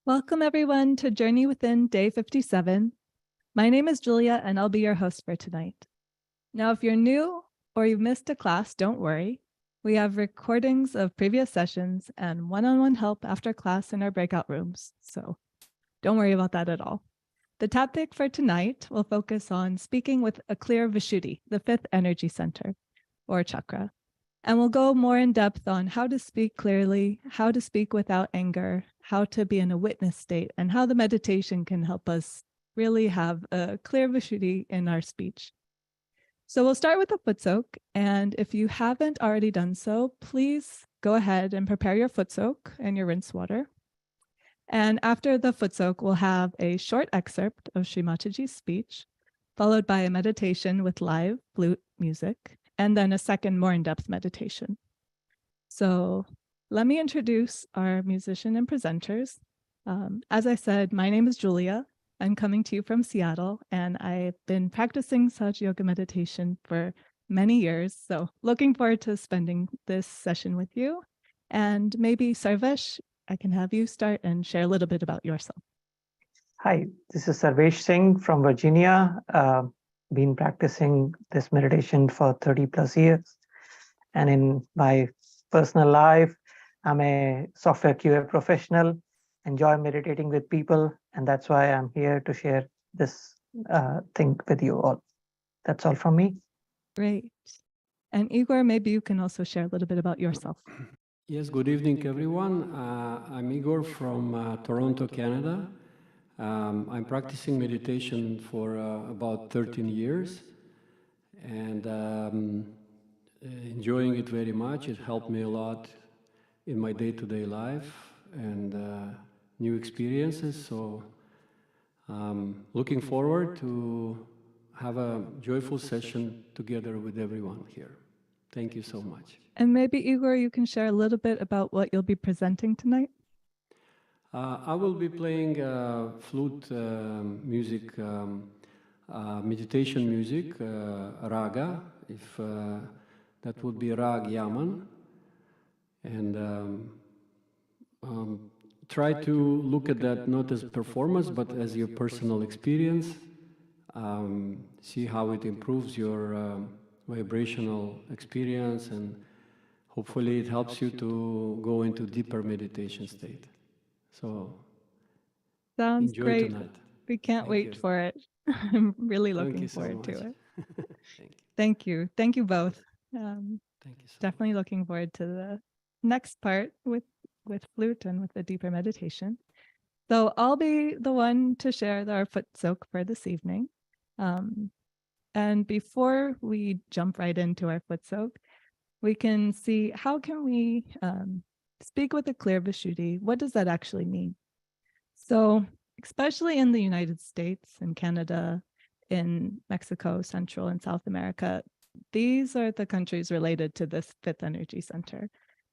Welcome everyone to Journey Within Day 57. My name is Julia and I'll be your host for tonight. Now, if you're new or you've missed a class, don't worry. We have recordings of previous sessions and one-on-one help after class in our breakout rooms, so don't worry about that at all. The topic for tonight will focus on speaking with a clear Vishuddhi, the fifth energy center or chakra. And we'll go more in depth on how to speak clearly, how to speak without anger, how to be in a witness state, and how the meditation can help us really have a clear Vishuddhi in our speech. So we'll start with a foot soak. And if you haven't already done so, please go ahead and prepare your foot soak and your rinse water. And after the foot soak, we'll have a short excerpt of Shri Mataji's speech, followed by a meditation with live flute music, and then a second more in-depth meditation. So let me introduce our musician and presenters. As I said, my name is Julia. I'm coming to you from Seattle, and I've been practicing Sahaja Yoga meditation for many years. So looking forward to spending this session with you. And maybe Sarvesh, I can have you start and share a little bit about yourself. Hi, this is Sarvesh Singh from Virginia. Been practicing this meditation for 30 plus years. And in my personal life, I'm a software QA professional, enjoy meditating with people. And that's why I'm here to share this thing with you all. That's all from me. Great. And Igor, maybe you can also share a little bit about yourself. Yes, good evening, everyone. I'm Igor from Toronto, Canada. I'm practicing meditation for about 13 years and enjoying it very much. It helped me a lot in my day-to-day life and new experiences. So looking forward to have a joyful session together with everyone here. Thank you so much. And maybe Igor, you can share a little bit about what you'll be presenting tonight. I will be playing flute music, meditation music, raga, if that would be Rag Yaman, and try to look at that not as performance but as your personal experience. See how it improves your vibrational experience, and hopefully it helps you to go into deeper meditation state. So Sounds enjoy great. tonight. We can't wait for it. I'm really looking forward to it. Thank you. Thank you both. Thank you so Definitely looking forward to the next part with flute and with the deeper meditation. So I'll be the one to share our foot soak for this evening. And before we jump right into our foot soak, we can see how can we speak with a clear Vishuddhi. What does that actually mean? So especially in the United States and Canada, in Mexico, Central and South America, these are the countries related to this fifth energy center.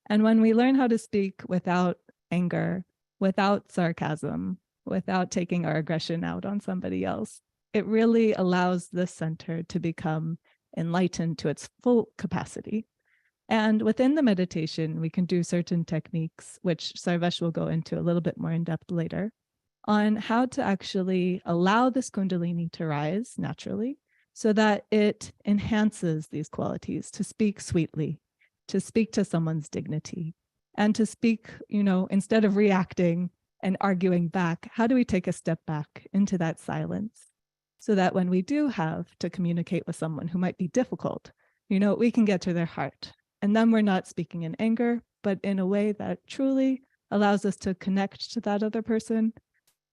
And when we learn how to speak without anger, without sarcasm, without taking our aggression out on somebody else, it really allows this center to become enlightened to its full capacity. And within the meditation, we can do certain techniques, which Sarvesh will go into a little bit more in depth later, on how to actually allow this Kundalini to rise naturally so that it enhances these qualities, to speak sweetly, to speak to someone's dignity, and to speak, instead of reacting and arguing back, how do we take a step back into that silence so that when we do have to communicate with someone who might be difficult, we can get to their heart. And then we're not speaking in anger, but in a way that truly allows us to connect to that other person,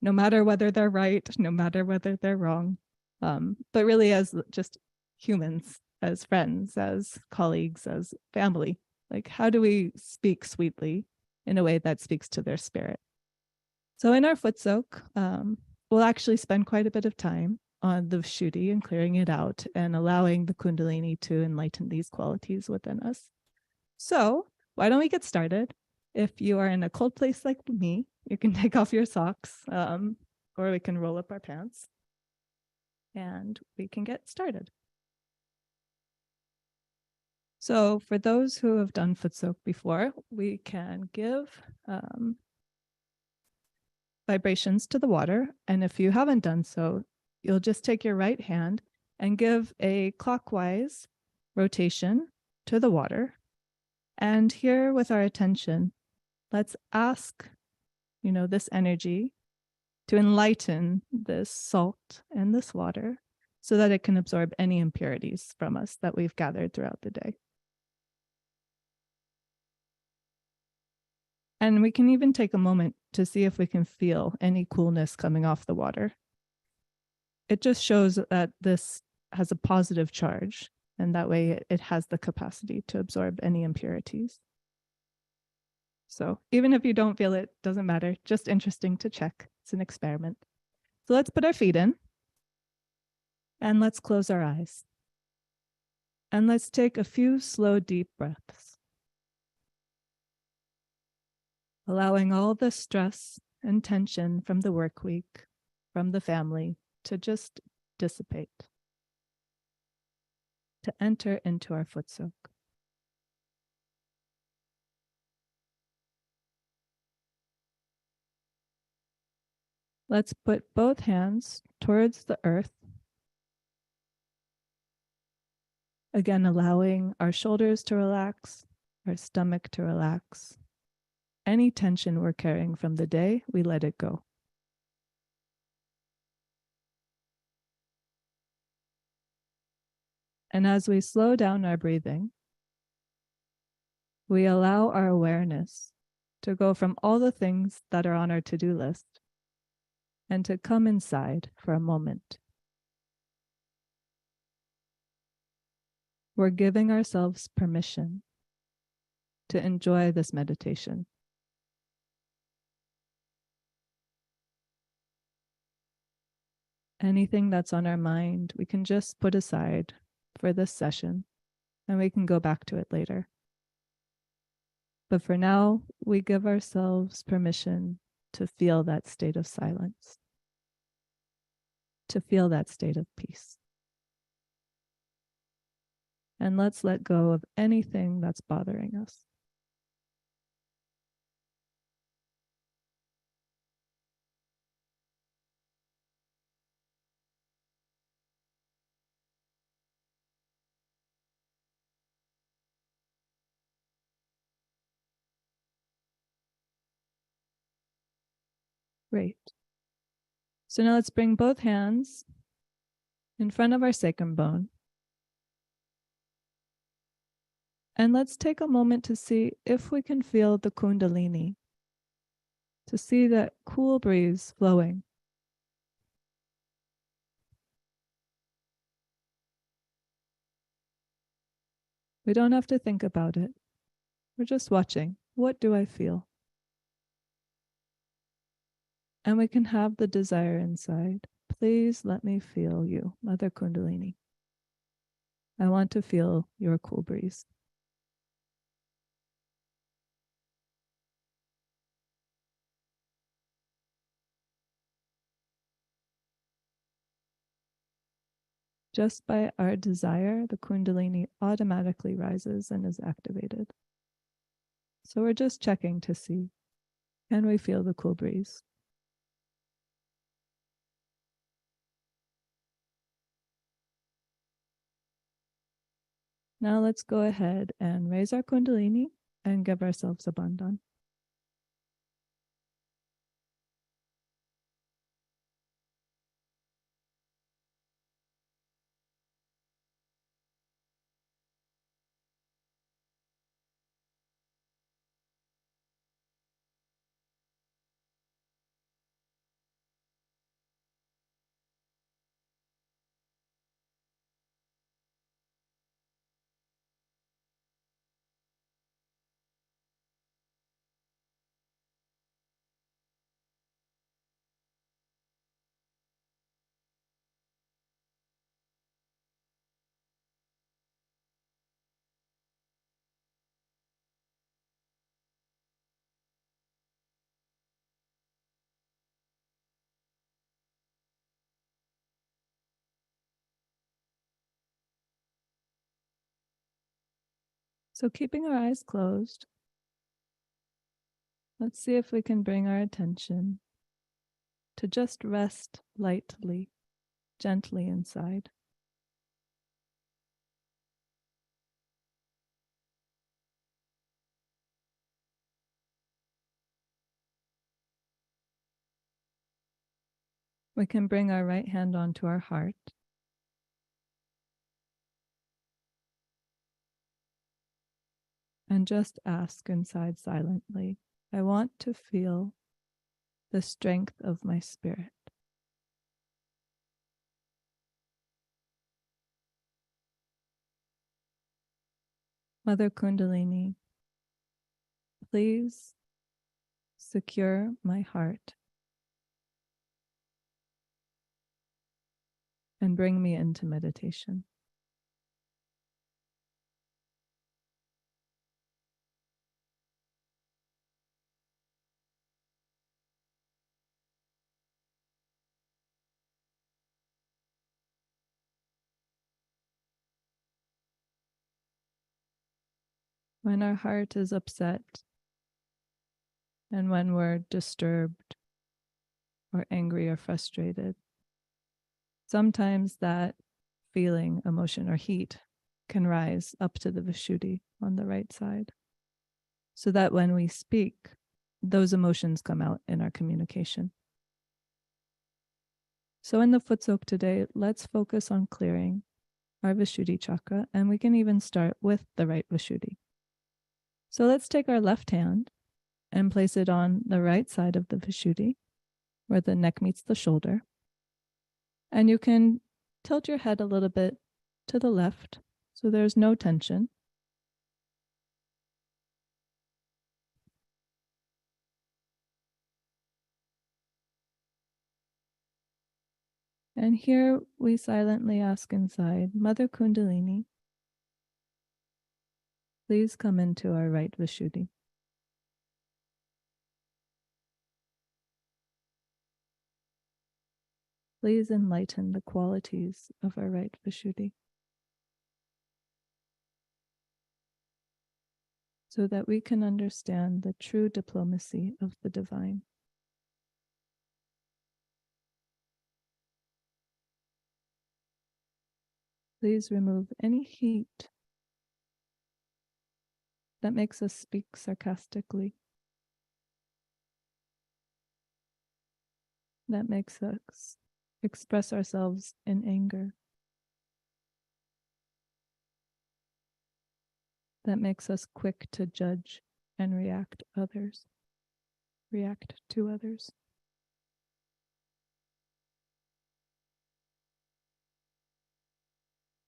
no matter whether they're right, no matter whether they're wrong, but really as just humans, as friends, as colleagues, as family. Like, how do we speak sweetly in a way that speaks to their spirit? So in our foot soak, we'll actually spend quite a bit of time on the Vishuddhi and clearing it out and allowing the Kundalini to enlighten these qualities within us. So why don't we get started? If you are in a cold place like me, you can take off your socks, or we can roll up our pants and we can get started. So for those who have done foot soak before, we can give vibrations to the water. And if you haven't done so, you'll just take your right hand and give a clockwise rotation to the water. And here with our attention, let's ask, this energy to enlighten this salt and this water so that it can absorb any impurities from us that we've gathered throughout the day. And we can even take a moment to see if we can feel any coolness coming off the water. It just shows that this has a positive charge, and that way it has the capacity to absorb any impurities. So even if you don't feel it, doesn't matter, just interesting to check. It's an experiment. So let's put our feet in and let's close our eyes. And let's take a few slow, deep breaths, allowing all the stress and tension from the work week, from the family, to just dissipate, to enter into our foot soak. Let's put both hands towards the earth. Again, allowing our shoulders to relax, our stomach to relax. Any tension we're carrying from the day, we let it go. And as we slow down our breathing, we allow our awareness to go from all the things that are on our to-do list and to come inside for a moment. We're giving ourselves permission to enjoy this meditation. Anything that's on our mind, we can just put aside for this session, and we can go back to it later. But for now, we give ourselves permission to feel that state of silence, to feel that state of peace. And let's let go of anything that's bothering us. Great. So now let's bring both hands in front of our sacrum bone. And let's take a moment to see if we can feel the Kundalini, to see that cool breeze flowing. We don't have to think about it. We're just watching. What do I feel? And we can have the desire inside. Please let me feel you, Mother Kundalini. I want to feel your cool breeze. Just by our desire, the Kundalini automatically rises and is activated. So we're just checking to see, can we feel the cool breeze? Now let's go ahead and raise our Kundalini and give ourselves a bandhan. So keeping our eyes closed, let's see if we can bring our attention to just rest lightly, gently inside. We can bring our right hand onto our heart. And just ask inside silently, I want to feel the strength of my spirit. Mother Kundalini, please secure my heart and bring me into meditation. When our heart is upset and when we're disturbed or angry or frustrated, sometimes that feeling, emotion, or heat can rise up to the Vishuddhi on the right side, so that when we speak, those emotions come out in our communication. So in the foot soak today, let's focus on clearing our Vishuddhi Chakra, and we can even start with the right Vishuddhi. So let's take our left hand and place it on the right side of the Vishuddhi, where the neck meets the shoulder. And you can tilt your head a little bit to the left, so there's no tension. And here we silently ask inside, Mother Kundalini, please come into our right Vishuddhi. Please enlighten the qualities of our right Vishuddhi, so that we can understand the true diplomacy of the divine. Please remove any heat that makes us speak sarcastically, that makes us express ourselves in anger, that makes us quick to judge and react to others.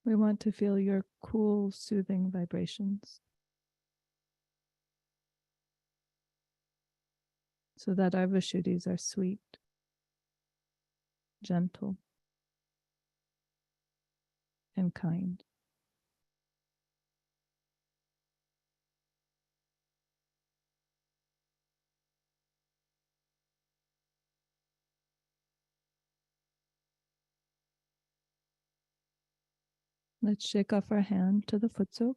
We want to feel your cool, soothing vibrations, so that our Vishuddhis are sweet, gentle, and kind. Let's shake off our hand to the foot soak,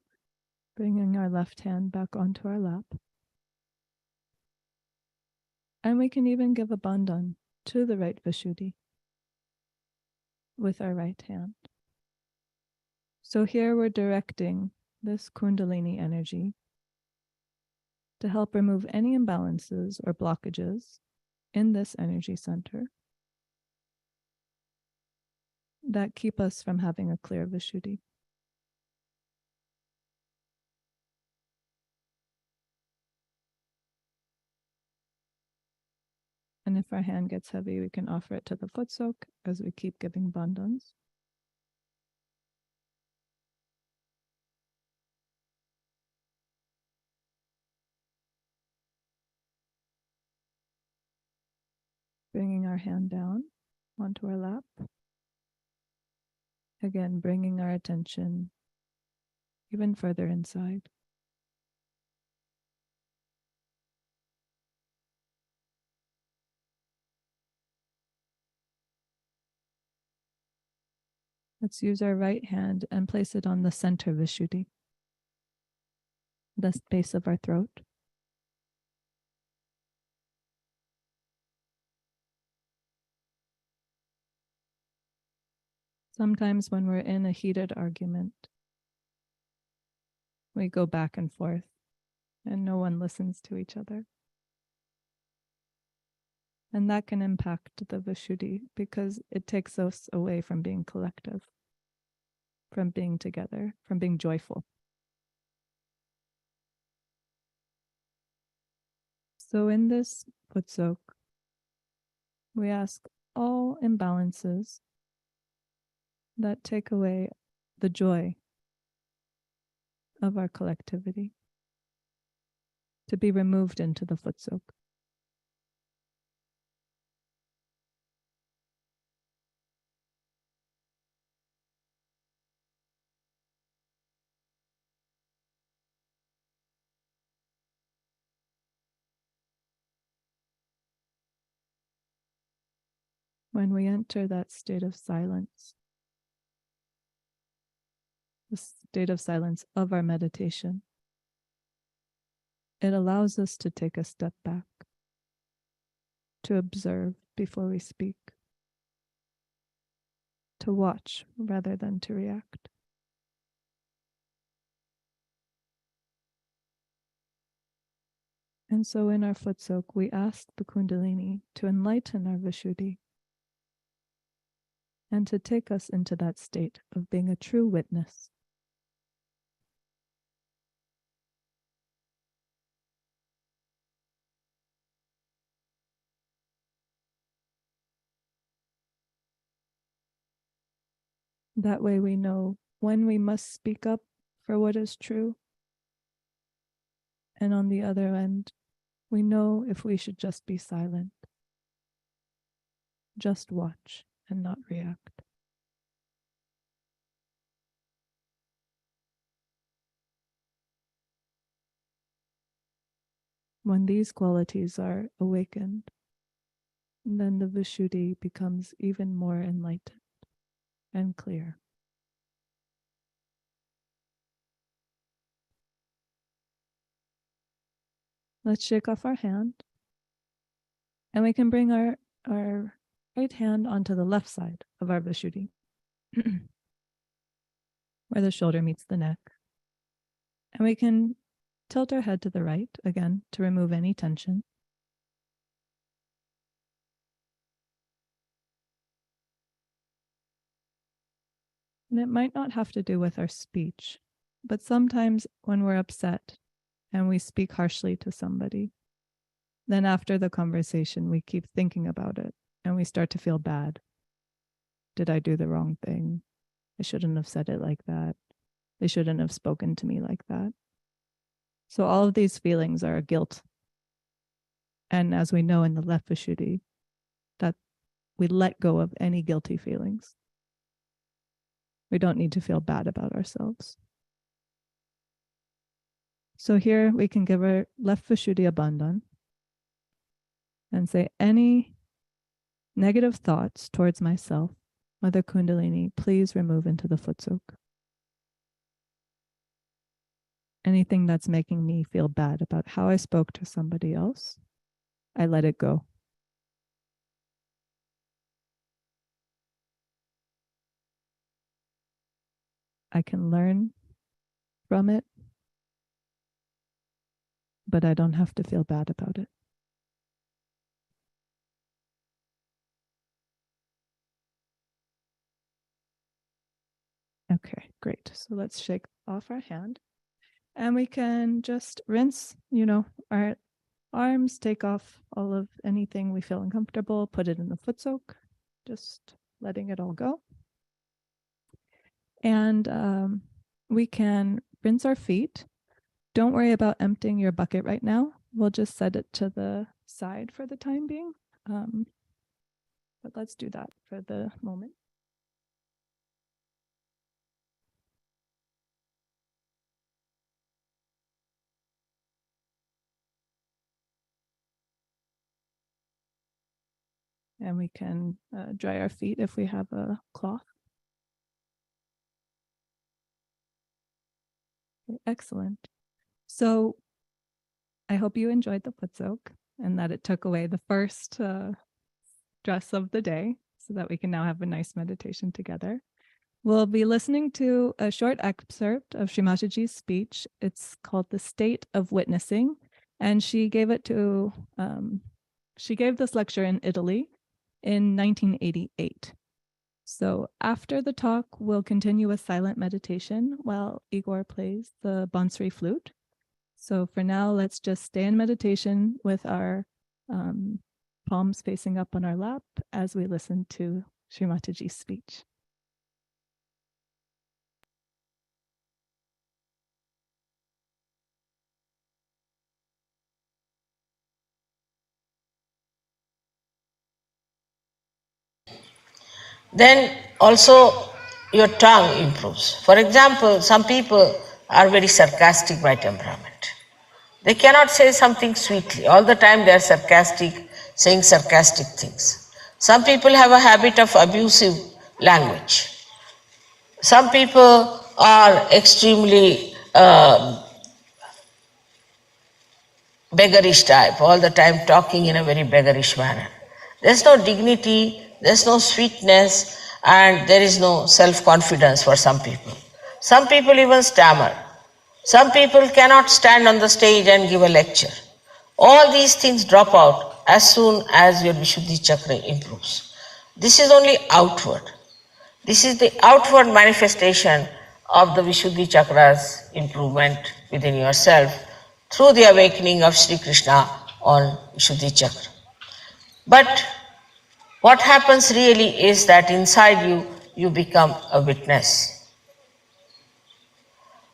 bringing our left hand back onto our lap. And we can even give a bandhan to the right Vishuddhi with our right hand. So here we're directing this Kundalini energy to help remove any imbalances or blockages in this energy center that keep us from having a clear Vishuddhi. And if our hand gets heavy, we can offer it to the foot soak as we keep giving bandhans. Bringing our hand down onto our lap. Again, bringing our attention even further inside. Let's use our right hand and place it on the center Vishuddhi, the base of our throat. Sometimes when we're in a heated argument, we go back and forth and no one listens to each other. And that can impact the Vishuddhi because it takes us away from being collective, from being together, from being joyful. So in this foot soak, we ask all imbalances that take away the joy of our collectivity to be removed into the foot soak. When we enter that state of silence, the state of silence of our meditation, it allows us to take a step back, to observe before we speak, to watch rather than to react. And so in our foot soak, we ask the Kundalini to enlighten our Vishuddhi and to take us into that state of being a true witness. That way we know when we must speak up for what is true. And on the other end, we know if we should just be silent, just watch and not react. When these qualities are awakened, then the Vishuddhi becomes even more enlightened and clear. Let's shake off our hand, and we can bring our right hand onto the left side of our Vishuddhi, where the shoulder meets the neck. And we can tilt our head to the right, again, to remove any tension. And it might not have to do with our speech, but sometimes when we're upset and we speak harshly to somebody, then after the conversation, we keep thinking about it and we start to feel bad. Did I do the wrong thing? I shouldn't have said it like that. They shouldn't have spoken to me like that. So all of these feelings are guilt. And as we know in the left Vishuddhi, that we let go of any guilty feelings. We don't need to feel bad about ourselves. So here we can give our left Vishuddhi a bandhan and say, any negative thoughts towards myself, Mother Kundalini, please remove into the foot soak. Anything that's making me feel bad about how I spoke to somebody else, I let it go. I can learn from it, but I don't have to feel bad about it. Okay, great. So let's shake off our hand. And we can just rinse, our arms, take off all of anything we feel uncomfortable, put it in the foot soak, just letting it all go. And we can rinse our feet. Don't worry about emptying your bucket right now. We'll just set it to the side for the time being. But let's do that for the moment. And we can dry our feet if we have a cloth. Okay, excellent. So I hope you enjoyed the foot soak and that it took away the first stress of the day so that we can now have a nice meditation together. We'll be listening to a short excerpt of Shri Mataji's speech. It's called The State of Witnessing, and she gave this lecture in Italy in 1988. So after the talk, we'll continue with silent meditation while Igor plays the Bansuri flute. So for now, let's just stay in meditation with our palms facing up on our lap as we listen to Shri Mataji's speech. Then also your tongue improves. For example, some people are very sarcastic by temperament. They cannot say something sweetly. All the time they are sarcastic, saying sarcastic things. Some people have a habit of abusive language. Some people are extremely beggarish type, all the time talking in a very beggarish manner. There's no dignity, there's no sweetness, and there is no self-confidence for some people. Some people even stammer. Some people cannot stand on the stage and give a lecture. All these things drop out as soon as your Vishuddhi Chakra improves. This is only outward. This is the outward manifestation of the Vishuddhi Chakra's improvement within yourself through the awakening of Sri Krishna on Vishuddhi Chakra. But what happens really is that inside you, you become a witness.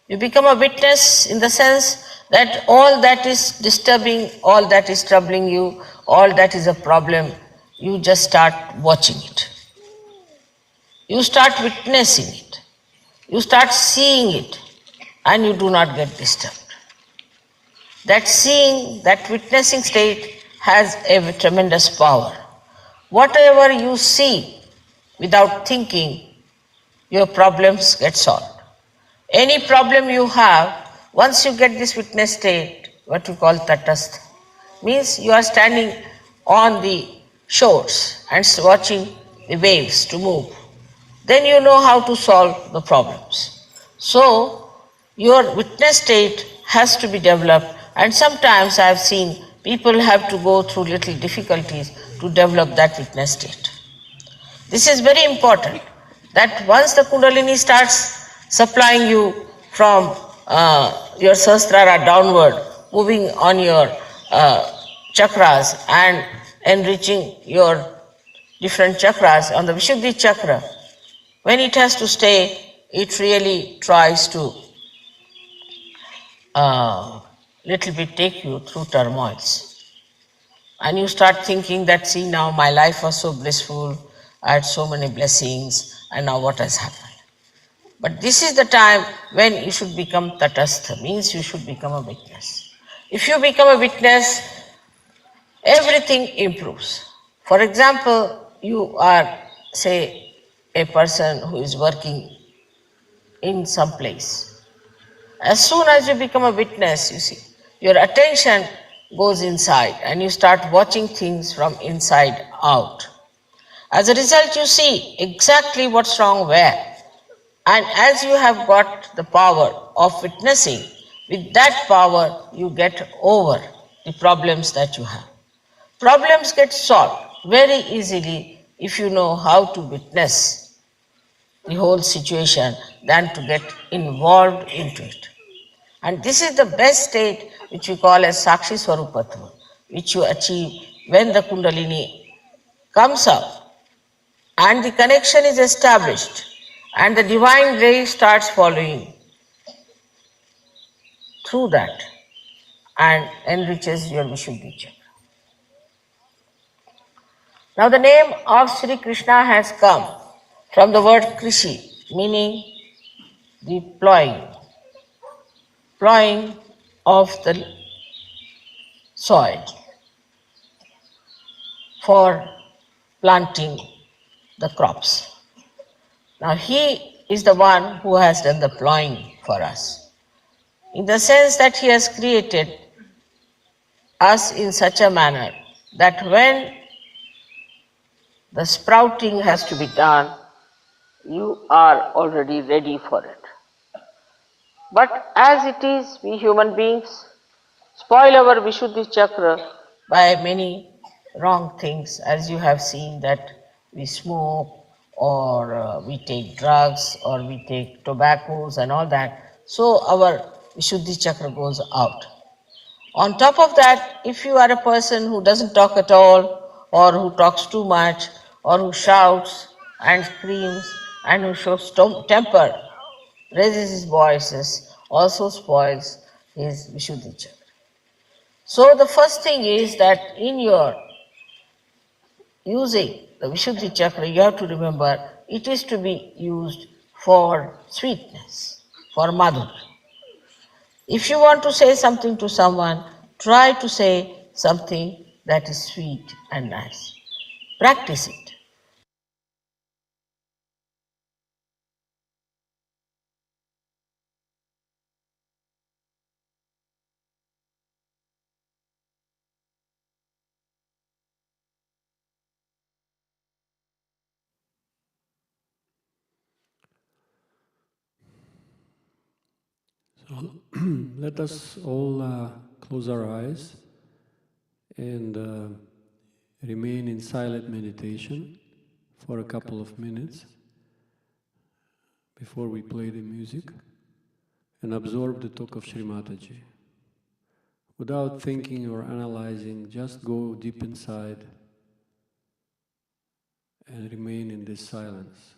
You become a witness in the sense that all that is disturbing, all that is troubling you, all that is a problem, you just start watching it. You start witnessing it. You start seeing it, and you do not get disturbed. That seeing, that witnessing state has a tremendous power. Whatever you see without thinking, your problems get solved. Any problem you have, once you get this witness state, what we call tatastha, means you are standing on the shores and watching the waves to move. Then you know how to solve the problems. So, your witness state has to be developed, and sometimes I have seen people have to go through little difficulties to develop that witness state. This is very important, that once the Kundalini starts supplying you from your Sahasrara downward, moving on your chakras and enriching your different chakras on the Vishuddhi Chakra, when it has to stay, it really tries to little bit take you through turmoils. And you start thinking that, see, now my life was so blissful, I had so many blessings, and now what has happened? But this is the time when you should become tatastha, means you should become a witness. If you become a witness, everything improves. For example, you are, say, a person who is working in some place. As soon as you become a witness, you see, your attention goes inside and you start watching things from inside out. As a result, you see exactly what's wrong where. And as you have got the power of witnessing, with that power you get over the problems that you have. Problems get solved very easily if you know how to witness the whole situation than to get involved into it. And this is the best state which we call as Sakshi Swarupatva, which you achieve when the Kundalini comes up and the connection is established and the divine ray starts following through that and enriches your Vishuddhi Chakra. Now the name of Sri Krishna has come from the word Krishi, meaning the plowing of the soil for planting the crops. Now he is the one who has done the plowing for us, in the sense that he has created us in such a manner that when the sprouting has to be done, you are already ready for it. But as it is, we human beings spoil our Vishuddhi Chakra by many wrong things, as you have seen that we smoke or we take drugs or we take tobaccos and all that. So our Vishuddhi Chakra goes out. On top of that, if you are a person who doesn't talk at all, or who talks too much, or who shouts and screams, and who shows temper, raises his voices, also spoils his Vishuddhi Chakra. So the first thing is that in your using the Vishuddhi Chakra, you have to remember it is to be used for sweetness, for madhurya. If you want to say something to someone, try to say something that is sweet and nice. Practice it. So let us all close our eyes and remain in silent meditation for a couple of minutes before we play the music and absorb the talk of Shri Mataji. Without thinking or analyzing, just go deep inside and remain in this silence.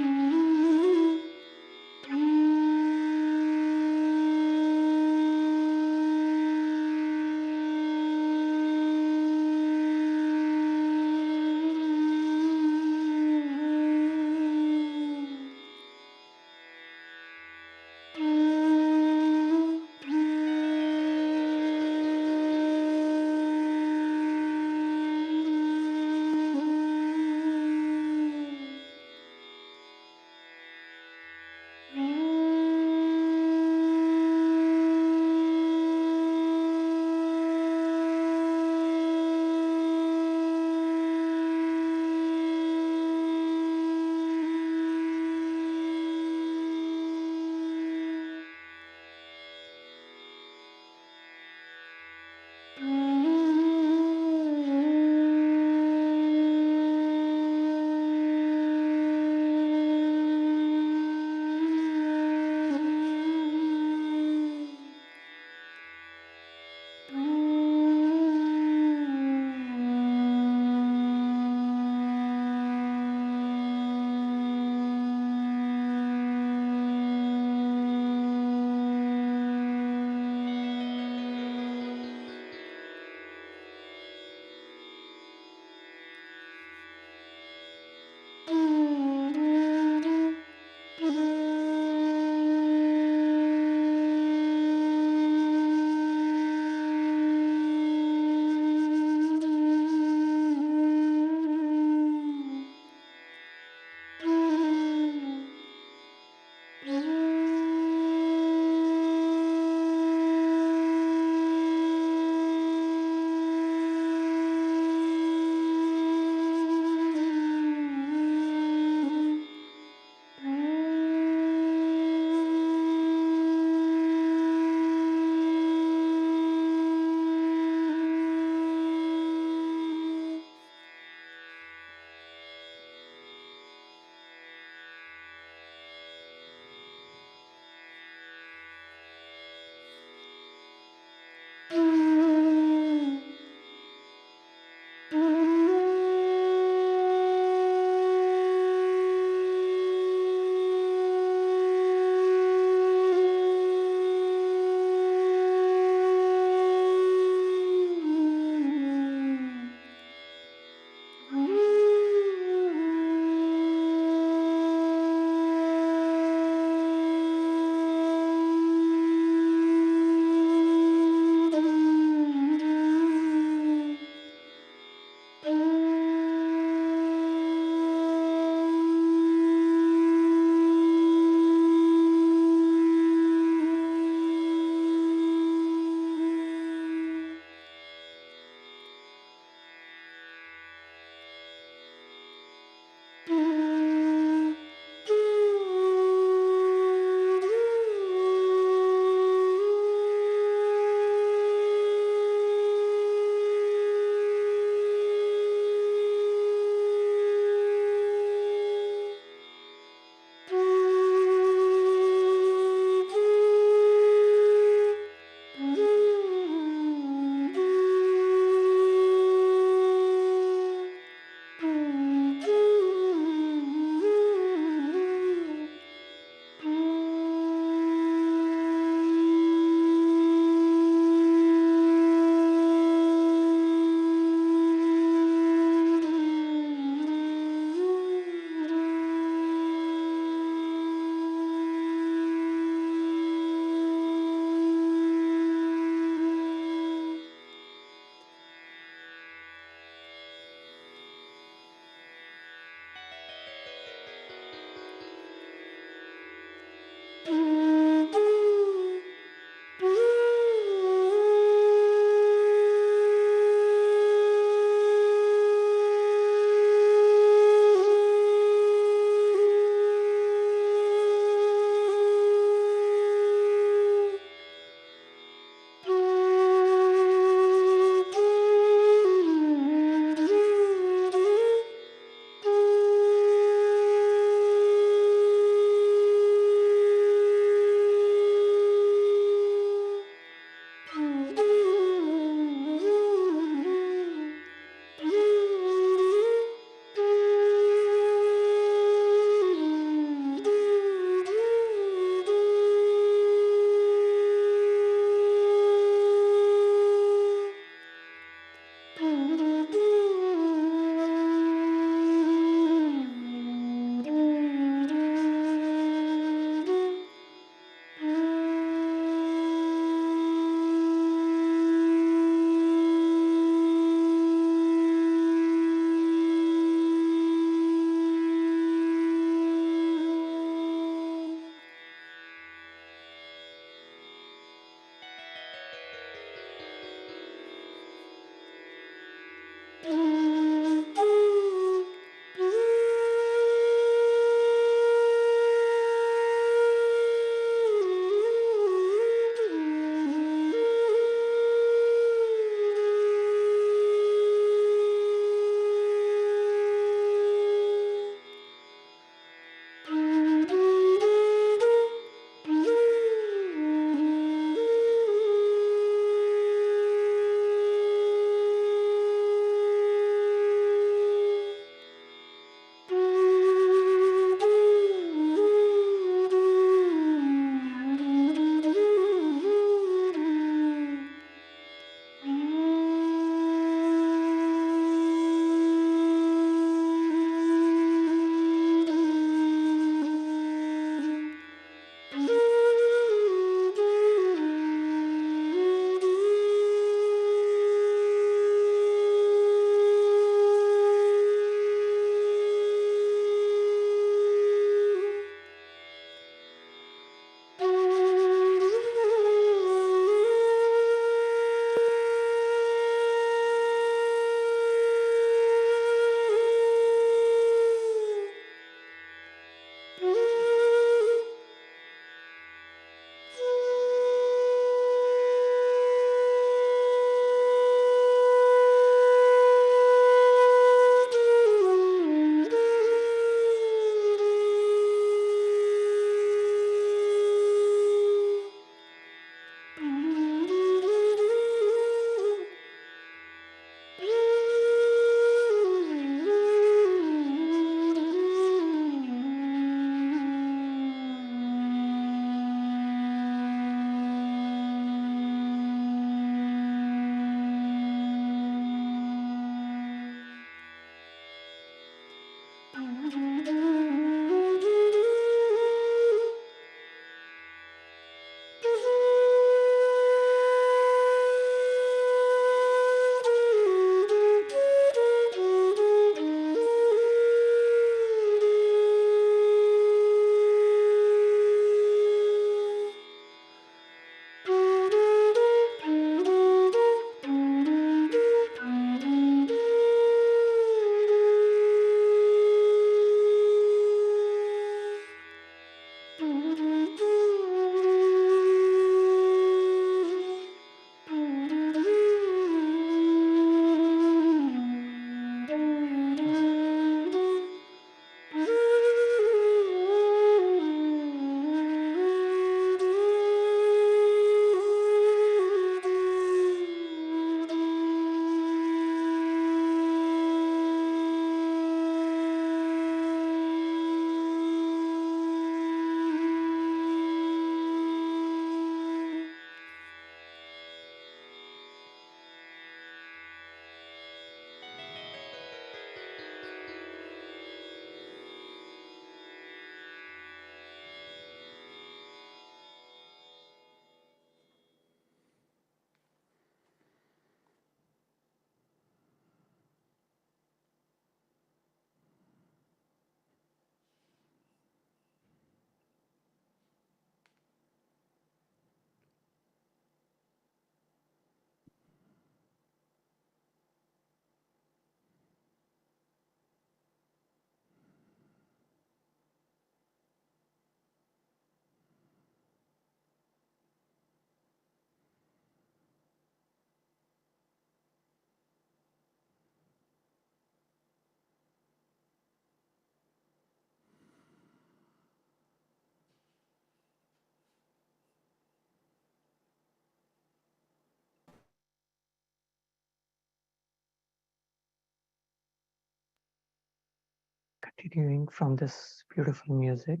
Continuing from this beautiful music,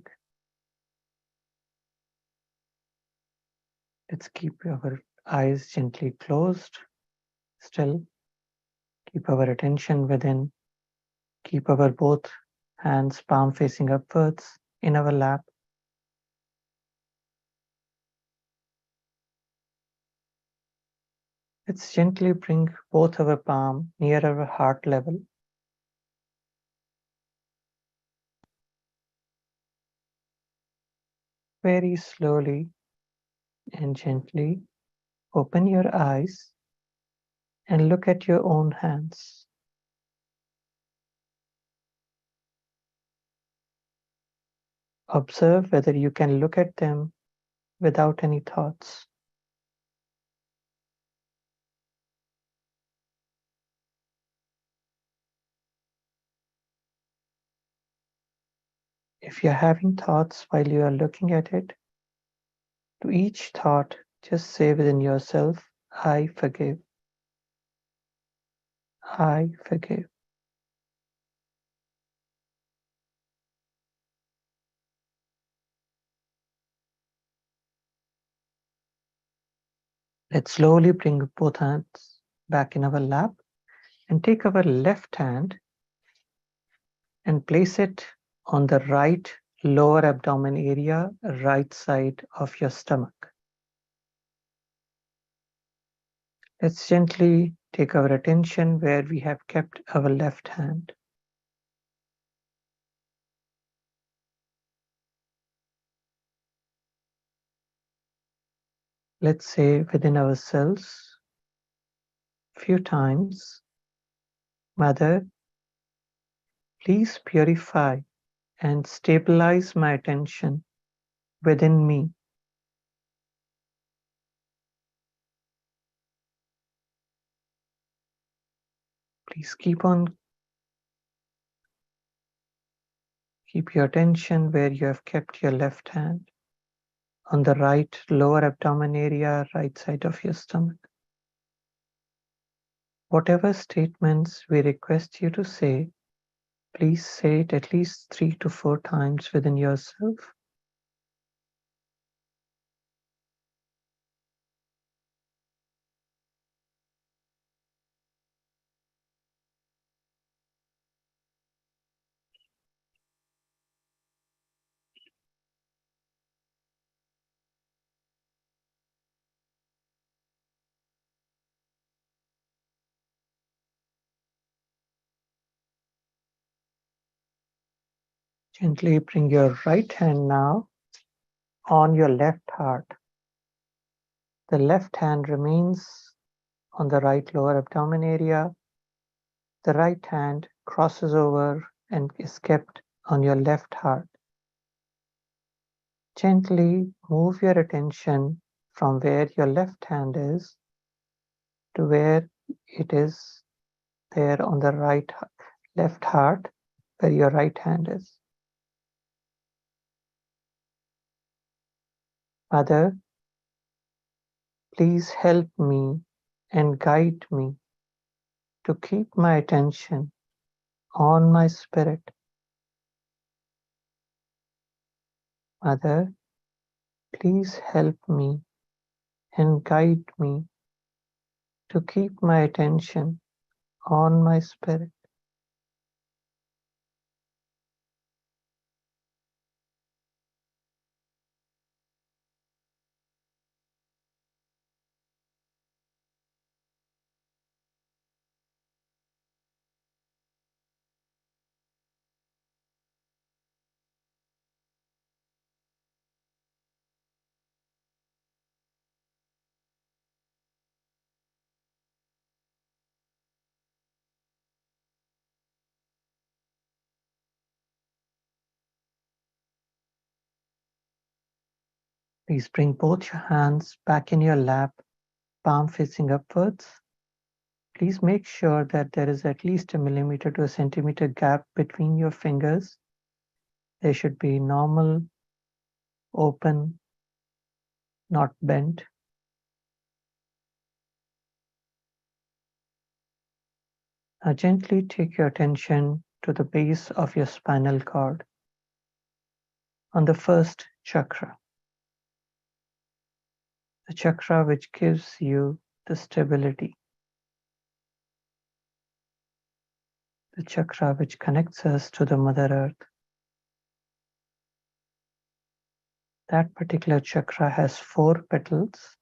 let's keep our eyes gently closed. Still, keep our attention within. Keep our both hands palm facing upwards in our lap. Let's gently bring both our palm near our heart level. Very slowly and gently open your eyes and look at your own hands. Observe whether you can look at them without any thoughts. If you're having thoughts while you are looking at it, to each thought, just say within yourself, I forgive. I forgive. Let's slowly bring both hands back in our lap and take our left hand and place it on the right lower abdomen area, right side of your stomach. Let's gently take our attention where we have kept our left hand. Let's say within ourselves a few times, Mother, please purify and stabilize my attention within me. Please keep your attention where you have kept your left hand, on the right lower abdomen area, right side of your stomach. Whatever statements we request you to say, please say it at least 3 to 4 times within yourself. Gently bring your right hand now on your left heart. The left hand remains on the right lower abdomen area. The right hand crosses over and is kept on your left heart. Gently move your attention from where your left hand is to where it is there on the left heart, where your right hand is. Mother, please help me and guide me to keep my attention on my spirit. Mother, please help me and guide me to keep my attention on my spirit. Please bring both your hands back in your lap, palm facing upwards. Please make sure that there is at least a millimeter to a centimeter gap between your fingers. They should be normal, open, not bent. Now gently take your attention to the base of your spinal cord, on the first chakra, the chakra which gives you the stability, the chakra which connects us to the Mother Earth. That particular chakra has 4 petals.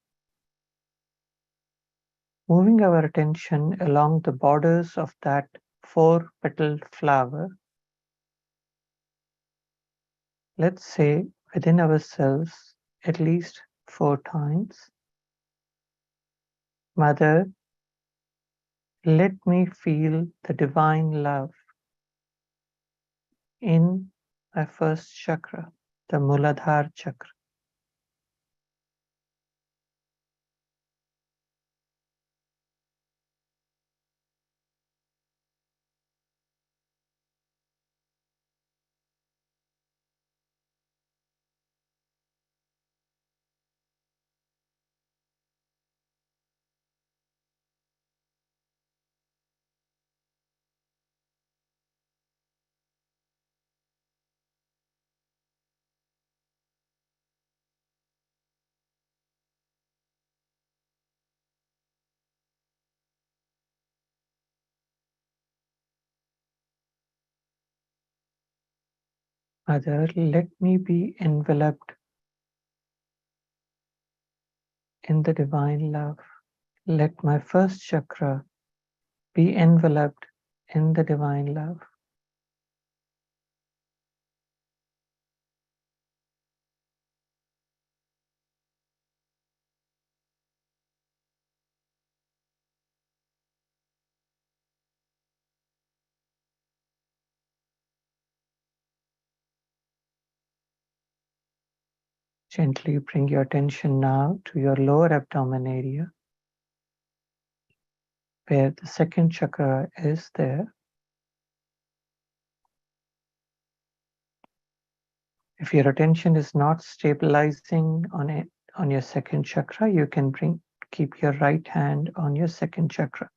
Moving our attention along the borders of that 4-petaled flower, let's say within ourselves at least 4 times, Mother, let me feel the divine love in my first chakra, the Muladhara chakra. Mother, let me be enveloped in the divine love. Let my first chakra be enveloped in the divine love. Gently bring your attention now to your lower abdomen area, where the second chakra is there. If your attention is not stabilizing on your second chakra, you can keep your right hand on your second chakra.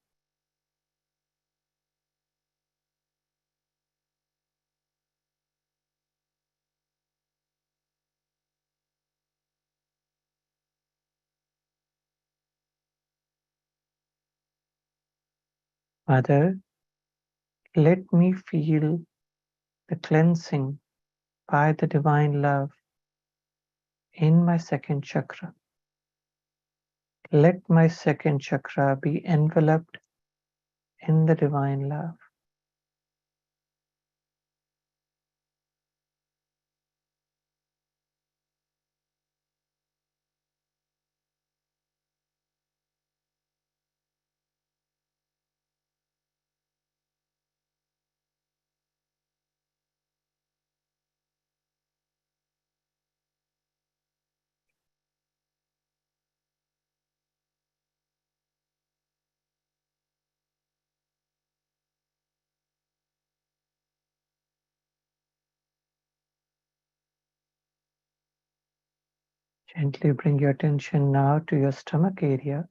Mother, let me feel the cleansing by the divine love in my second chakra. Let my second chakra be enveloped in the divine love. Gently bring your attention now to your stomach area,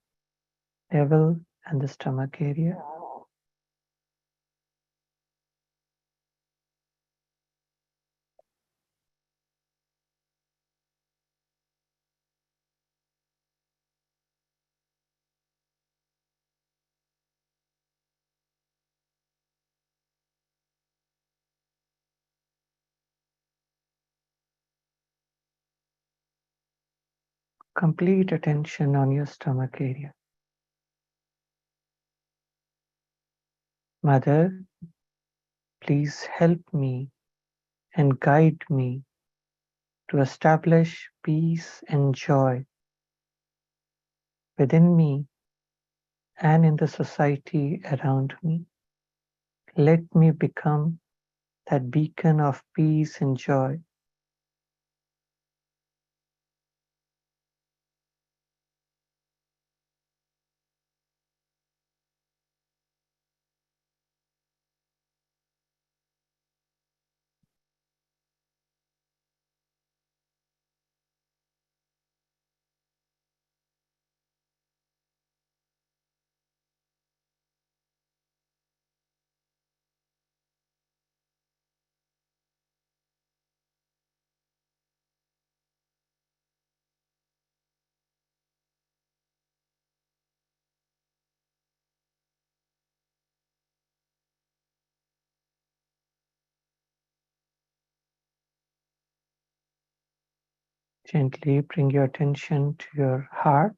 navel and the stomach area. Complete attention on your stomach area. Mother, please help me and guide me to establish peace and joy within me and in the society around me. Let me become that beacon of peace and joy. Gently bring your attention to your heart.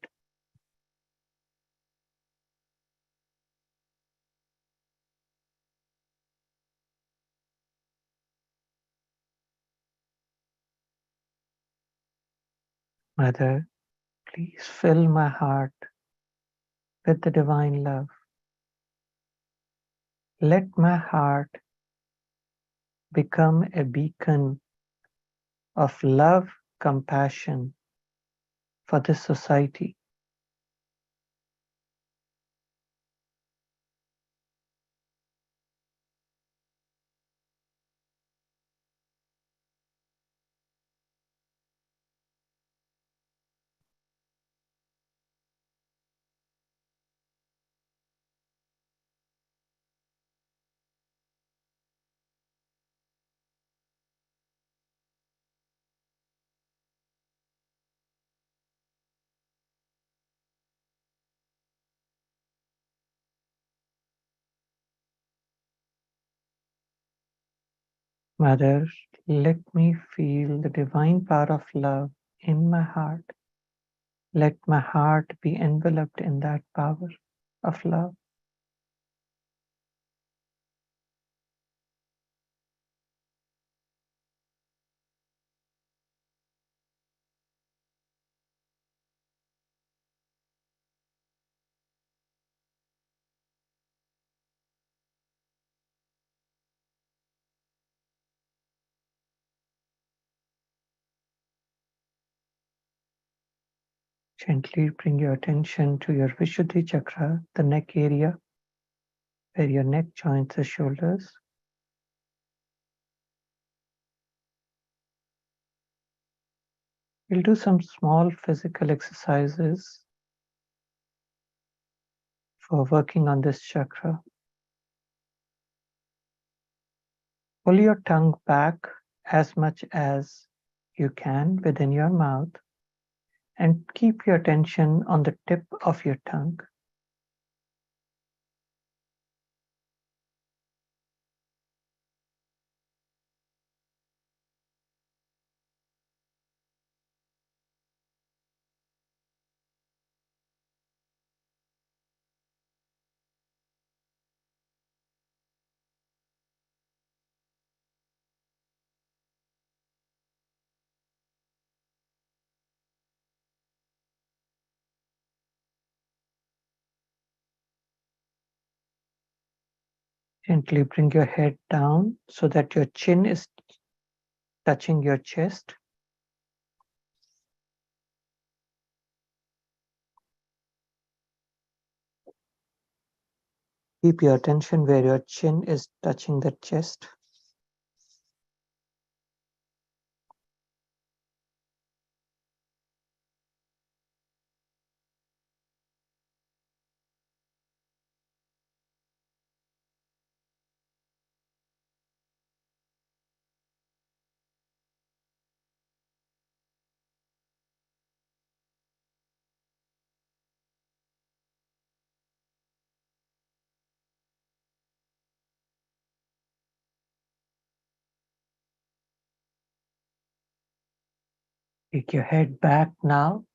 Mother, please fill my heart with the divine love. Let my heart become a beacon of love, compassion for this society. Mother, let me feel the divine power of love in my heart. Let my heart be enveloped in that power of love. Gently bring your attention to your Vishuddhi Chakra, the neck area, where your neck joins the shoulders. We'll do some small physical exercises for working on this chakra. Pull your tongue back as much as you can within your mouth and keep your attention on the tip of your tongue. Gently bring your head down so that your chin is touching your chest. Keep your attention where your chin is touching the chest. Take your head back now.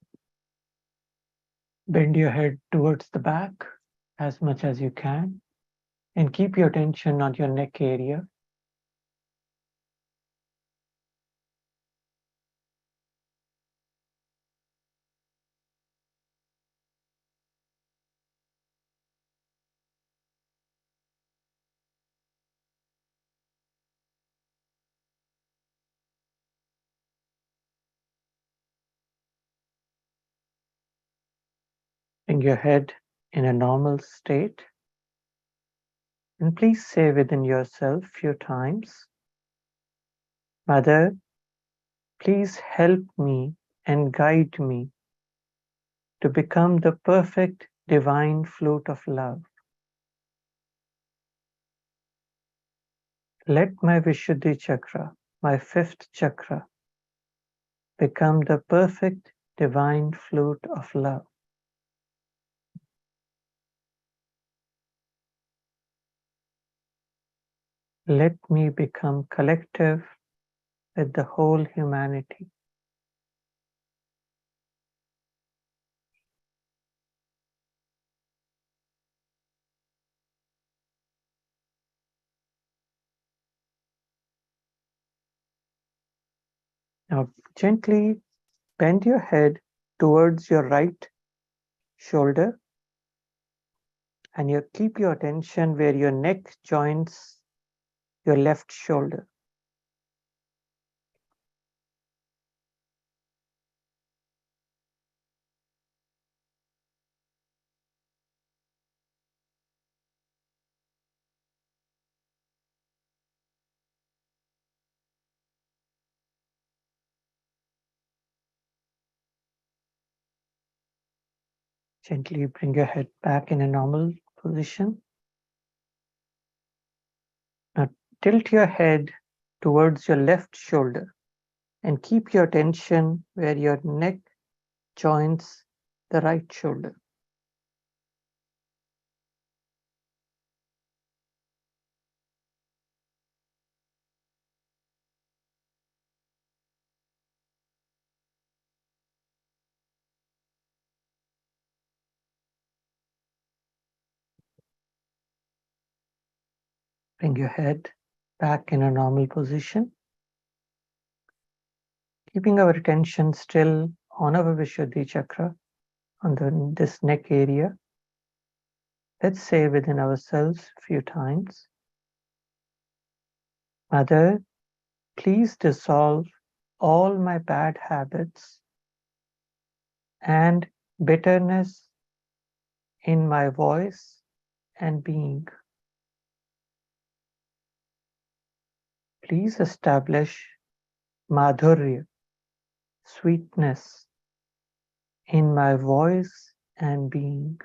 Bend your head towards the back as much as you can and keep your attention on your neck area. Bring your head in a normal state. And please say within yourself a few times, Mother, please help me and guide me to become the perfect divine flute of love. Let my Vishuddhi Chakra, my fifth chakra, become the perfect divine flute of love. Let me become collective with the whole humanity. Now gently bend your head towards your right shoulder and you keep your attention where your neck joins your left shoulder. Gently bring your head back in a normal position. Now tilt your head towards your left shoulder and keep your attention where your neck joins the right shoulder. Bring your head back in a normal position, keeping our attention still on our Vishuddhi Chakra, on this neck area. Let's say within ourselves a few times, Mother, please dissolve all my bad habits and bitterness in my voice and being. Please establish madhurya, sweetness in my voice and being.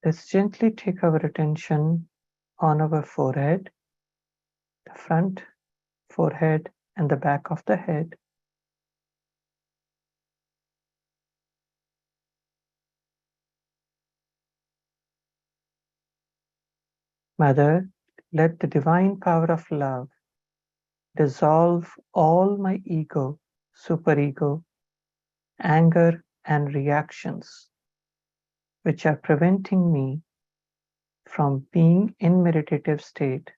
Let's gently take our attention on our forehead, the front forehead and the back of the head. Mother, let the divine power of love dissolve all my ego, superego, anger and reactions which are preventing me from being in meditative state.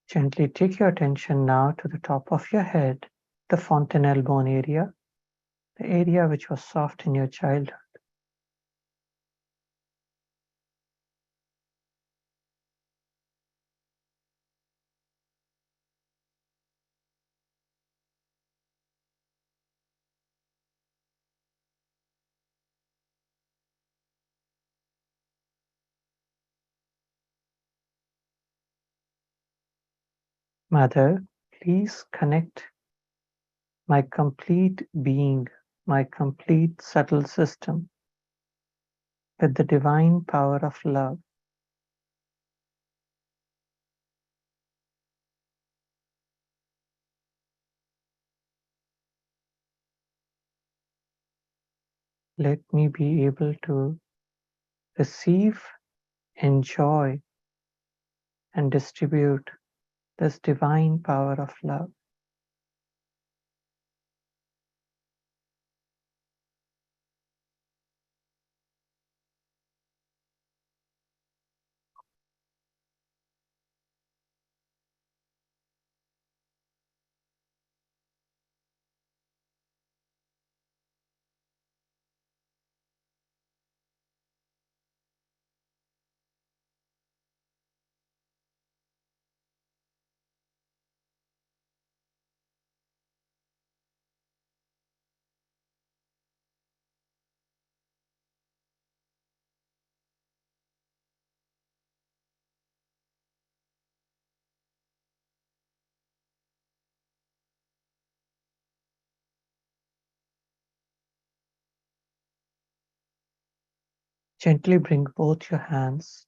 Gently take your attention now to the top of your head, the fontanelle bone area, the area which was soft in your childhood. Mother, please connect my complete being, my complete subtle system with the divine power of love. Let me be able to receive, enjoy, and distribute this divine power of love. Gently bring both your hands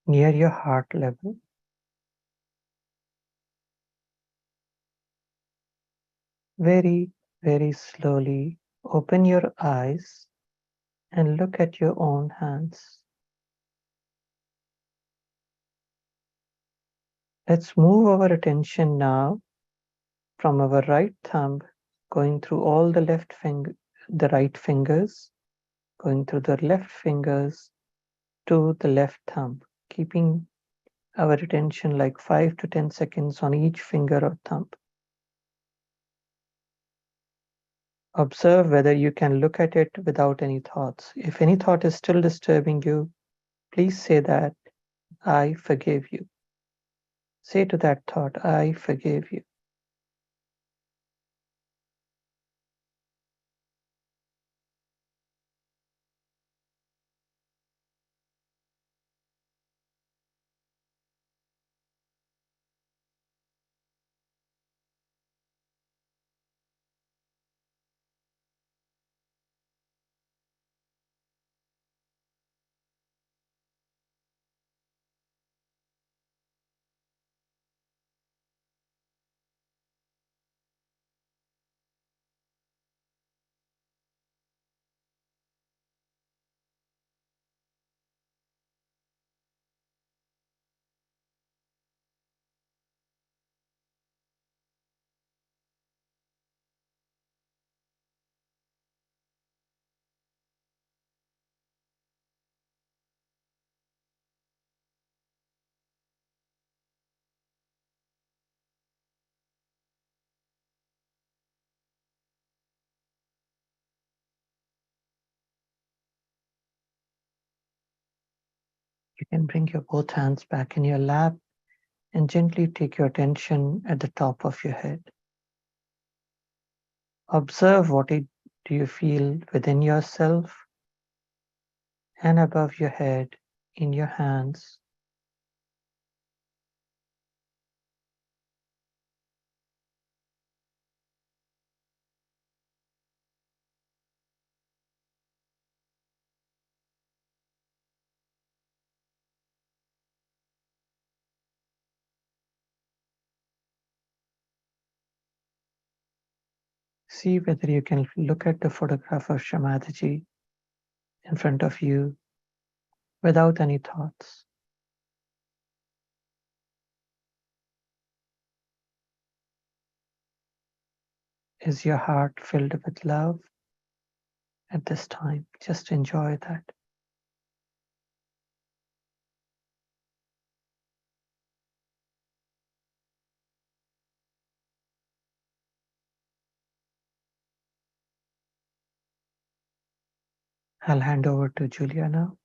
near your heart level. Very, very slowly open your eyes and look at your own hands. Let's move our attention now from our right thumb, going through all the the right fingers, going through the left fingers to the left thumb, keeping our attention like 5 to 10 seconds on each finger or thumb. Observe whether you can look at it without any thoughts. If any thought is still disturbing you, please say that, I forgive you. Say to that thought, I forgive you. You can bring your both hands back in your lap and gently take your attention at the top of your head. Observe do you feel within yourself and above your head in your hands. See whether you can look at the photograph of Shri Mataji in front of you without any thoughts. Is your heart filled with love at this time? Just enjoy that. I'll hand over to Julia now.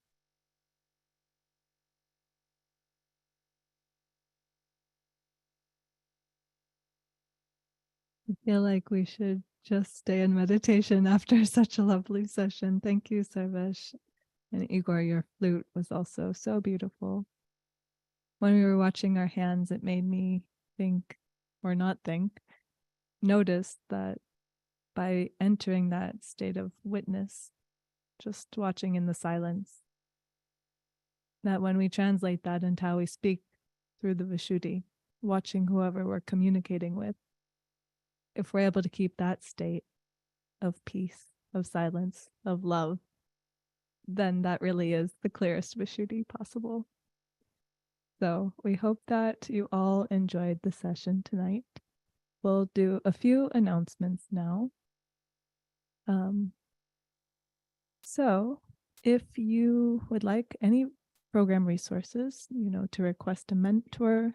I feel like we should just stay in meditation after such a lovely session. Thank you, Sarvesh. And Igor, your flute was also so beautiful. When we were watching our hands, it made me think, or not think, notice that by entering that state of witness, just watching in the silence, that when we translate that into how we speak through the Vishuddhi, watching whoever we're communicating with, if we're able to keep that state of peace, of silence, of love, then that really is the clearest Vishuddhi possible. So we hope that you all enjoyed the session tonight. We'll do a few announcements now. So if you would like any program resources, to request a mentor,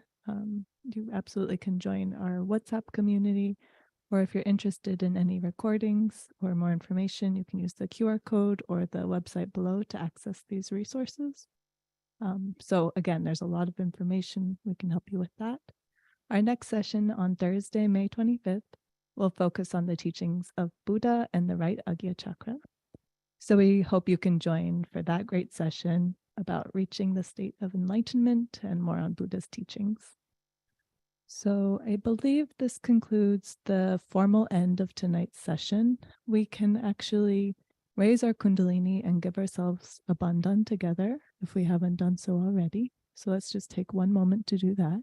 you absolutely can join our WhatsApp community. Or if you're interested in any recordings or more information, you can use the QR code or the website below to access these resources. So again, there's a lot of information. We can help you with that. Our next session on Thursday, May 25th, will focus on the teachings of Buddha and the right Agya Chakra. So we hope you can join for that great session about reaching the state of enlightenment and more on Buddha's teachings. So I believe this concludes the formal end of tonight's session. We can actually raise our Kundalini and give ourselves a bandhan together if we haven't done so already. So let's just take one moment to do that.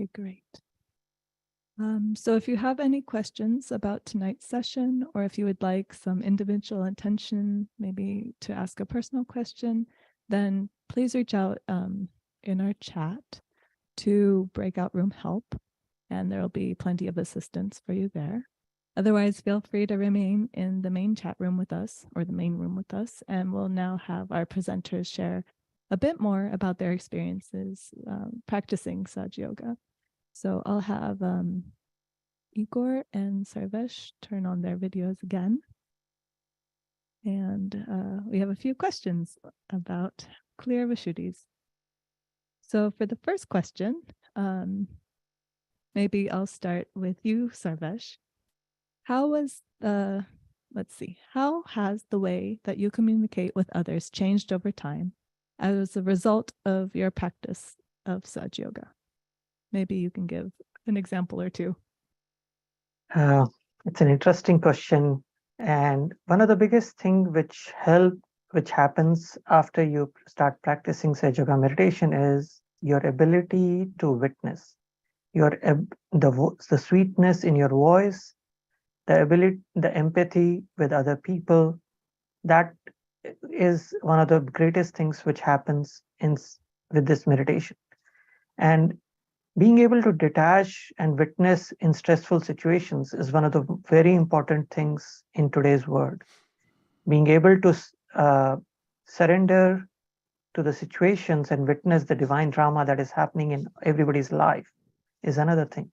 Okay, great. So if you have any questions about tonight's session, or if you would like some individual attention, maybe to ask a personal question, then please reach out in our chat to breakout room help, and there will be plenty of assistance for you there. Otherwise, feel free to remain in the main chat room with us, or the main room with us, and we'll now have our presenters share a bit more about their experiences practicing Sahaja Yoga. So I'll have Igor and Sarvesh turn on their videos again. And we have a few questions about clear Vishuddhis. So for the first question, maybe I'll start with you, Sarvesh. How has the way that you communicate with others changed over time as a result of your practice of Sahaja Yoga? Maybe you can give an example or two. It's an interesting question. And one of the biggest things which happens after you start practicing Sahaja Yoga meditation is your ability to witness, the sweetness in your voice, the empathy with other people. That is one of the greatest things which happens with this meditation. And being able to detach and witness in stressful situations is one of the very important things in today's world. Being able to surrender to the situations and witness the divine drama that is happening in everybody's life is another thing.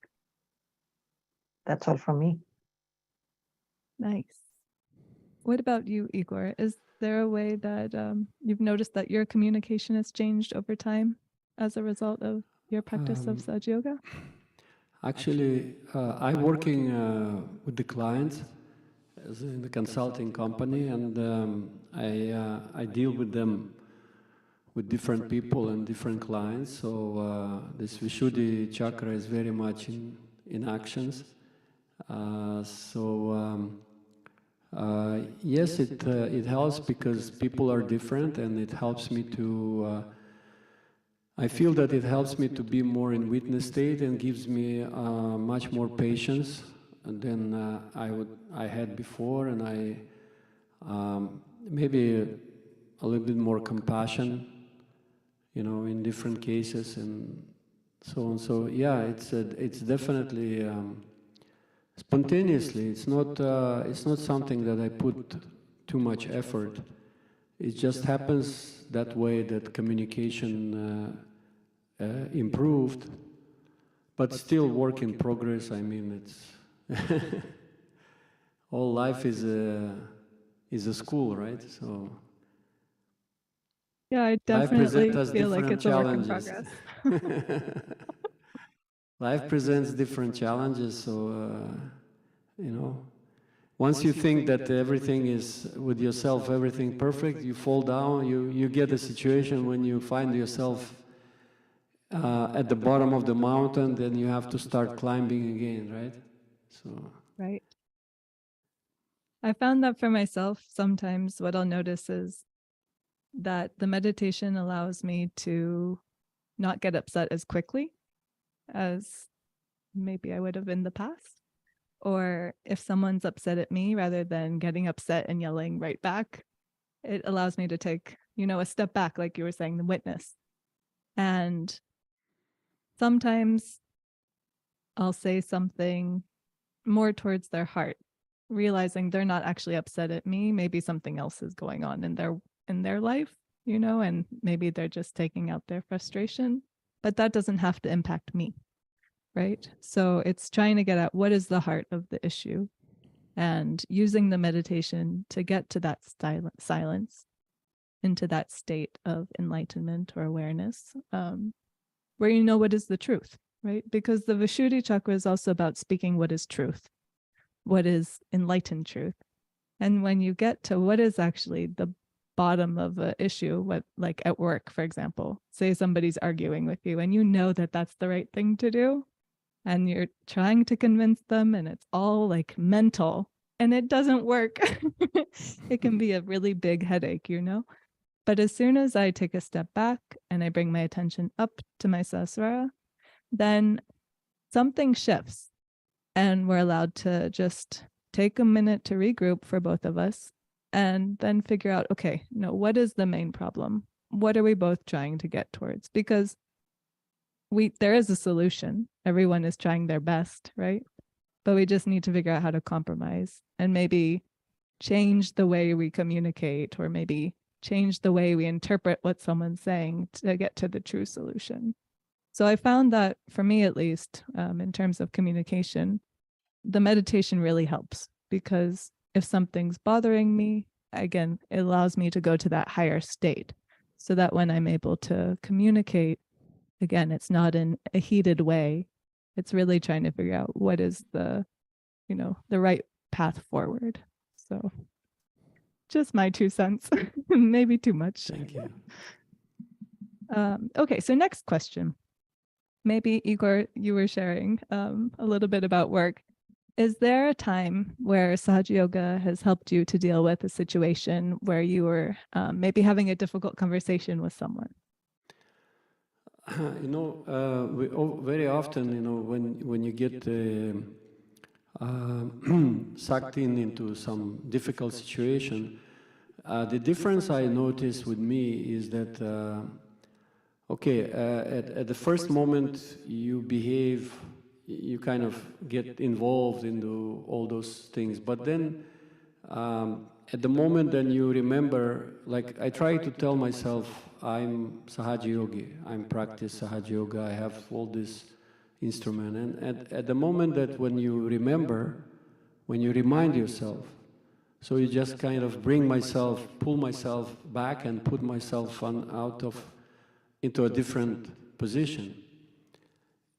That's all from me. Nice. What about you, Igor? Is there a way that you've noticed that your communication has changed over time as a result of your practice of Sahaja Yoga? Actually, I'm working with the clients as in the consulting company, and I deal with them, with different people and different clients. So this Vishuddhi Chakra is very much in actions. Yes, it helps because people are different, and it helps me to. I feel that it helps me to be more in witness state and gives me much more patience than I had before, and I maybe a little bit more compassion, in different cases and so on. So yeah, it's definitely spontaneously. It's not something that I put too much effort. It just happens that way, that communication improved, but still work in progress. I mean, it's all life is a school, right? So yeah, I definitely feel like it's challenges. a work in progress. Life presents different challenges, so once you think that everything is with yourself, everything perfect, you fall down. You get a situation when you find yourself at the bottom of the mountain, then you have to start climbing again, right? So right. I found that for myself, sometimes what I'll notice is that the meditation allows me to not get upset as quickly as maybe I would have in the past. Or if someone's upset at me, rather than getting upset and yelling right back, it allows me to take, a step back, like you were saying, the witness. And sometimes I'll say something more towards their heart, realizing they're not actually upset at me. Maybe something else is going on in their life, and maybe they're just taking out their frustration, but that doesn't have to impact me, right? So it's trying to get at what is the heart of the issue and using the meditation to get to that silence, into that state of enlightenment or awareness, where you know what is the truth, right? Because the Vishuddhi Chakra is also about speaking what is truth, what is enlightened truth. And when you get to what is actually the bottom of an issue, what, like at work, for example, say somebody's arguing with you and you know that that's the right thing to do, and you're trying to convince them and it's all like mental and it doesn't work. It can be a really big headache, But as soon as I take a step back and I bring my attention up to my Sahasrara, then something shifts and we're allowed to just take a minute to regroup for both of us and then figure out, okay, what is the main problem? What are we both trying to get towards? Because there is a solution. Everyone is trying their best, right? But we just need to figure out how to compromise and maybe change the way we communicate, or maybe change the way we interpret what someone's saying to get to the true solution. So I found that, for me at least, in terms of communication, the meditation really helps, because if something's bothering me, again, it allows me to go to that higher state, so that when I'm able to communicate, again, it's not in a heated way. It's really trying to figure out what is the right path forward. So just my 2 cents, maybe too much. Thank you. Okay, so next question. Maybe Igor, you were sharing a little bit about work. Is there a time where Sahaja Yoga has helped you to deal with a situation where you were maybe having a difficult conversation with someone? Very often, when you get sucked into some difficult situation, the difference I notice with me is that, at the first moment you behave, you kind of get involved into all those things, but then at the moment then you remember, like I try to tell myself, I'm Sahaja Yogi, I'm practice Sahaja Yoga, I have all this instrument, and at the moment that when you remember, when you remind yourself, so you just kind of pull myself back and put myself into a different position.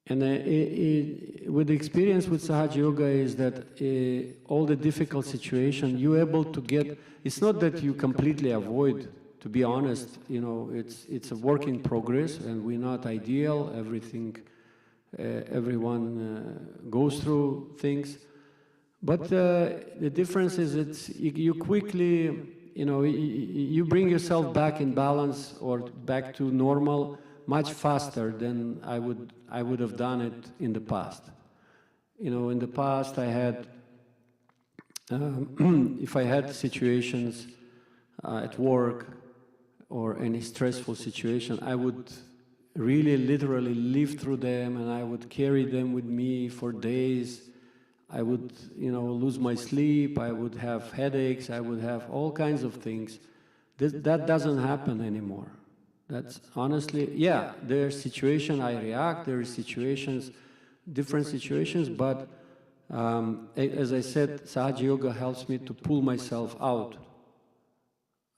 And with the experience with Sahaja Yoga is that all the difficult situation you're able to get, it's not that you completely avoid, to be honest, it's a work in progress and we're not ideal, everyone goes through things. But the difference is you quickly, you bring yourself back in balance or back to normal much faster than I would have done it in the past. In the past I had, if I had situations at work or any stressful situation, I would really literally live through them and I would carry them with me for days. I would, lose my sleep, I would have headaches, I would have all kinds of things. That doesn't happen anymore. That's honestly, yeah, there's situation I react, there are situations, different situations, but as I said, Sahaja Yoga helps me to pull myself out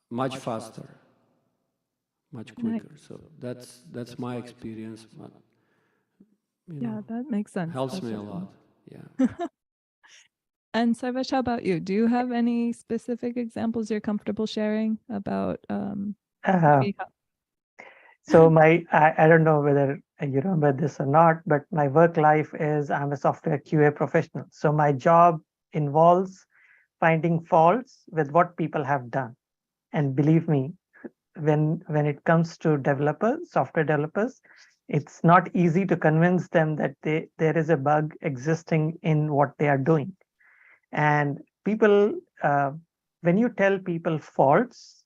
much faster, much quicker. So that's my experience. But, yeah, that makes sense. Helps me a lot. Yeah. And Sarvesh, how about you? Do you have any specific examples you're comfortable sharing about? So I don't know whether you remember this or not, but my work life is I'm a software QA professional. So my job involves finding faults with what people have done. And believe me, when it comes to software developers, it's not easy to convince them that there is a bug existing in what they are doing. And people, when you tell people faults,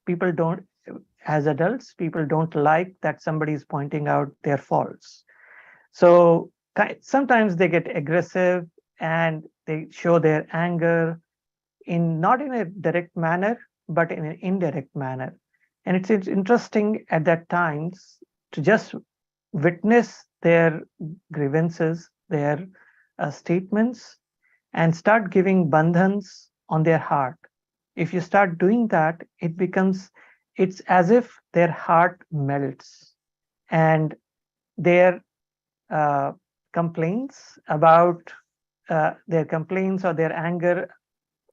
people don't, as adults, people don't like that somebody is pointing out their faults. So sometimes they get aggressive and they show their anger not in a direct manner, but in an indirect manner. And it's interesting at that times to just witness their grievances, their statements, and start giving bandhans on their heart. If you start doing that, it's as if their heart melts, and their complaints their complaints or their anger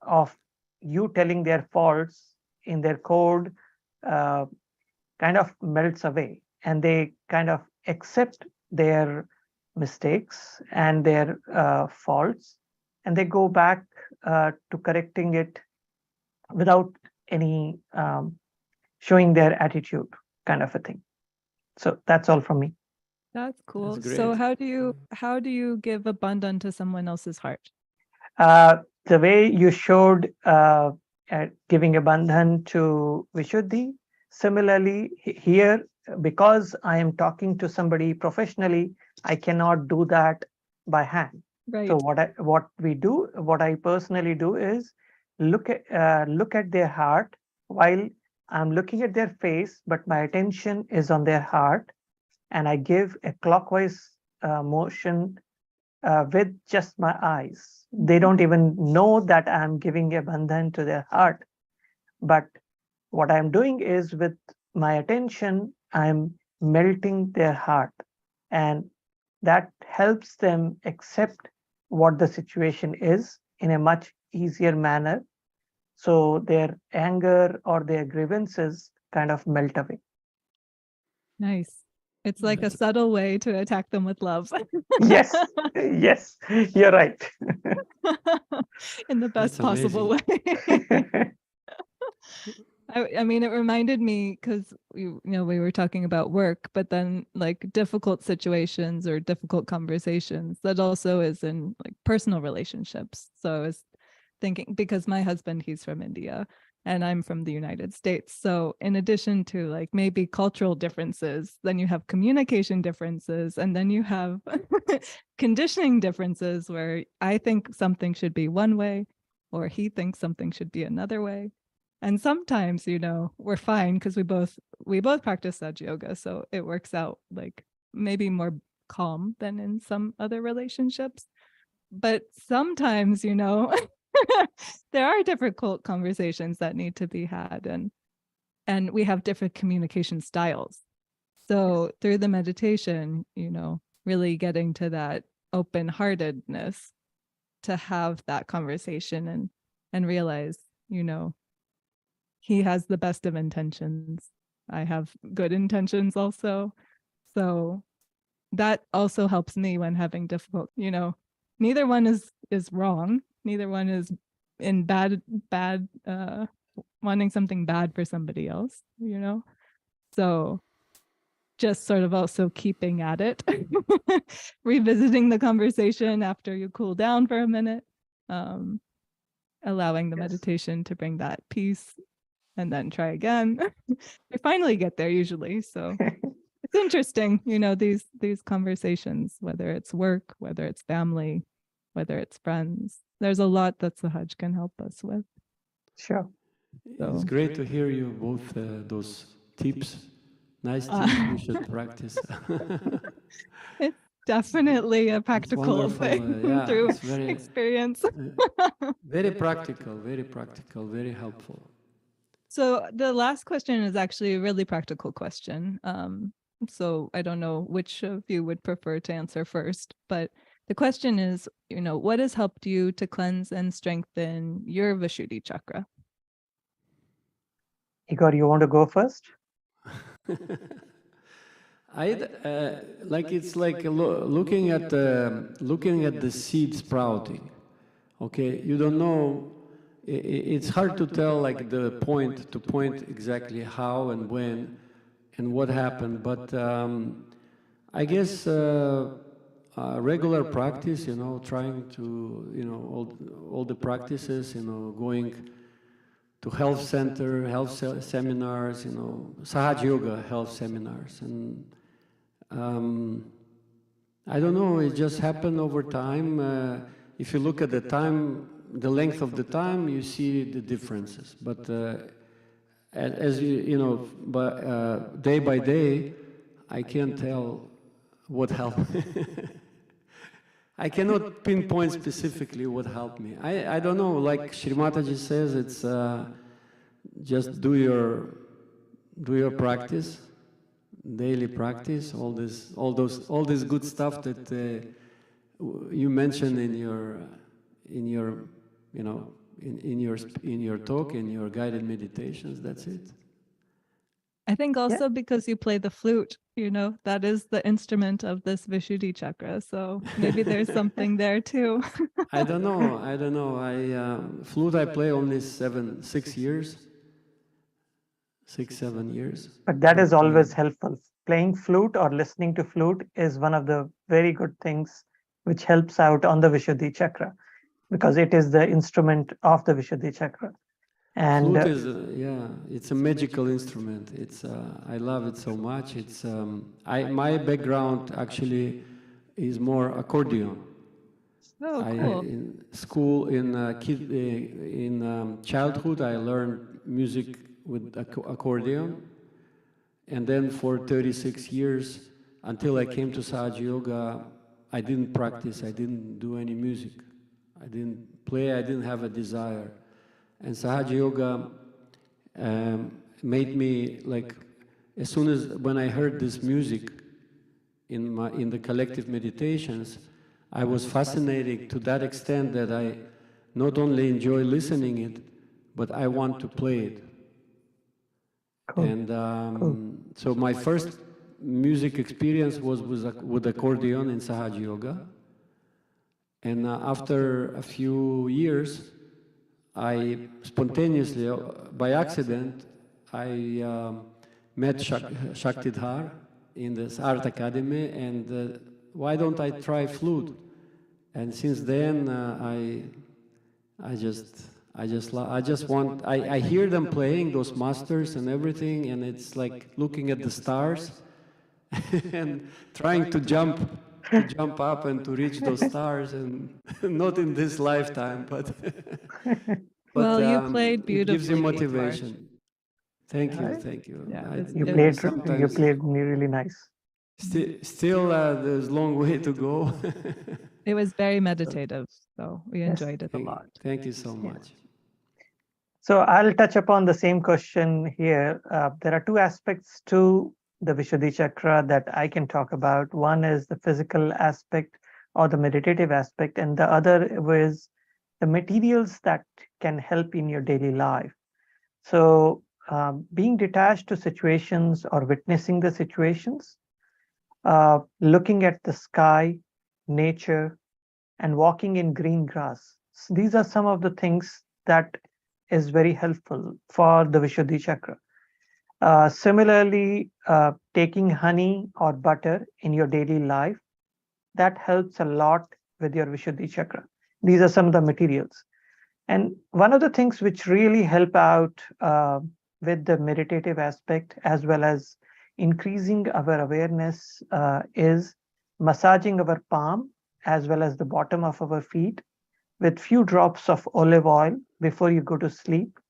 of you telling their faults in their code kind of melts away, and they kind of accept their mistakes and their faults, and they go back to correcting it without any showing their attitude, kind of a thing. So that's all from me. That's cool. That's So great. how do you give a bandhan to someone else's heart? The way you showed giving a bandhan to Vishuddhi, similarly here, because I am talking to somebody professionally, I cannot do that by hand. Right. So what I personally do is look at their heart while I'm looking at their face, but my attention is on their heart, and I give a clockwise motion with just my eyes. They don't even know that I'm giving a bandhan to their heart. But what I'm doing is with my attention, I'm melting their heart. And that helps them accept what the situation is in a much easier manner. So their anger or their grievances kind of melt away. Nice. It's like a subtle way to attack them with love. Yes, yes, you're right. In the best That's possible amazing. way. I mean, it reminded me because we were talking about work, but then like difficult situations or difficult conversations, that also is in like personal relationships. So I was thinking, because my husband, he's from India and I'm from the United States. So in addition to like maybe cultural differences, then you have communication differences, and then you have conditioning differences where I think something should be one way or he thinks something should be another way. And sometimes, we're fine because we both practice Sahaja Yoga. So it works out like maybe more calm than in some other relationships. But sometimes, there are difficult conversations that need to be had, and we have different communication styles. So through the meditation, really getting to that open-heartedness to have that conversation and realize, he has the best of intentions. I have good intentions also. So that also helps me when having difficult, neither one is wrong. Neither one is in bad, wanting something bad for somebody else, So just sort of also keeping at it, revisiting the conversation after you cool down for a minute, allowing the meditation to bring that peace, and then try again. We finally get there usually. So it's interesting, these conversations, whether it's work, whether it's family, whether it's friends. There's a lot that Sahaj can help us with. Sure. It's great to hear you both those tips. Nice tips we should practice. It's definitely a practical thing through experience. Very practical, very helpful. So the last question is actually a really practical question. So I don't know which of you would prefer to answer first, but the question is, what has helped you to cleanse and strengthen your Vishuddhi Chakra? Igor, you want to go first? It's like looking at the seed sprouting. Okay, you don't know. It's hard to tell like the point exactly how and when and what happened, but I guess regular practice, trying to, all the practices, going to health center, seminars, Sahaja Yoga health seminars, and I don't know, it just happened over time. if you look at the time, the length of the time, you see the differences. But as you know, day by day, I can't tell what helped. I cannot pinpoint specifically what helped me. I don't know, like Shri Mataji says, it's just do your practice, daily practice, all this good stuff that you mentioned in your talk, in your guided meditations. That's it. I think also because you play the flute, that is the instrument of this Vishuddhi Chakra. So maybe there's something there too. I don't know. Flute I play only 7 years. 6-7 years. But that is always helpful. Playing flute or listening to flute is one of the very good things which helps out on the Vishuddhi Chakra, because it is the instrument of the Vishuddhi Chakra. And flute is it's a magical instrument. It's I love it so much. It's my background actually is more accordion. Oh, cool. In school, in childhood, I learned music with accordion, and then for 36 years, until I came to Sahaja Yoga, I didn't practice. I didn't do any music. I didn't play. I didn't have a desire. And Sahaja Yoga made me, like, as soon as when I heard this music in the collective meditations, I was fascinated to that extent that I not only enjoy listening it, but I want to play it. Cool. And so my first music experience was with accordion in Sahaja Yoga. And after a few years, I spontaneously, by accident, I met Shaktidhar in this art academy, and why don't I try flute? And since then, I hear them playing, those masters and everything, and it's like looking at the stars and trying to jump up and to reach those stars, and not in this lifetime, but Well, you played it gives you beautifully, motivation. Thank you, Right? thank you. Yeah, you played really nice. Still, there's a long way to go. It was very meditative, so we enjoyed it a lot. Thank you so much. So I'll touch upon the same question here. There are two aspects to the Vishuddhi Chakra that I can talk about. One is the physical aspect or the meditative aspect, and the other is the materials that can help in your daily life. So being detached to situations or witnessing the situations, looking at the sky, nature, and walking in green grass. So these are some of the things that is very helpful for the Vishuddhi Chakra. Similarly, taking honey or butter in your daily life, that helps a lot with your Vishuddhi Chakra. These are some of the materials. And one of the things which really help out with the meditative aspect, as well as increasing our awareness, is massaging our palm as well as the bottom of our feet with few drops of olive oil before you go to sleep.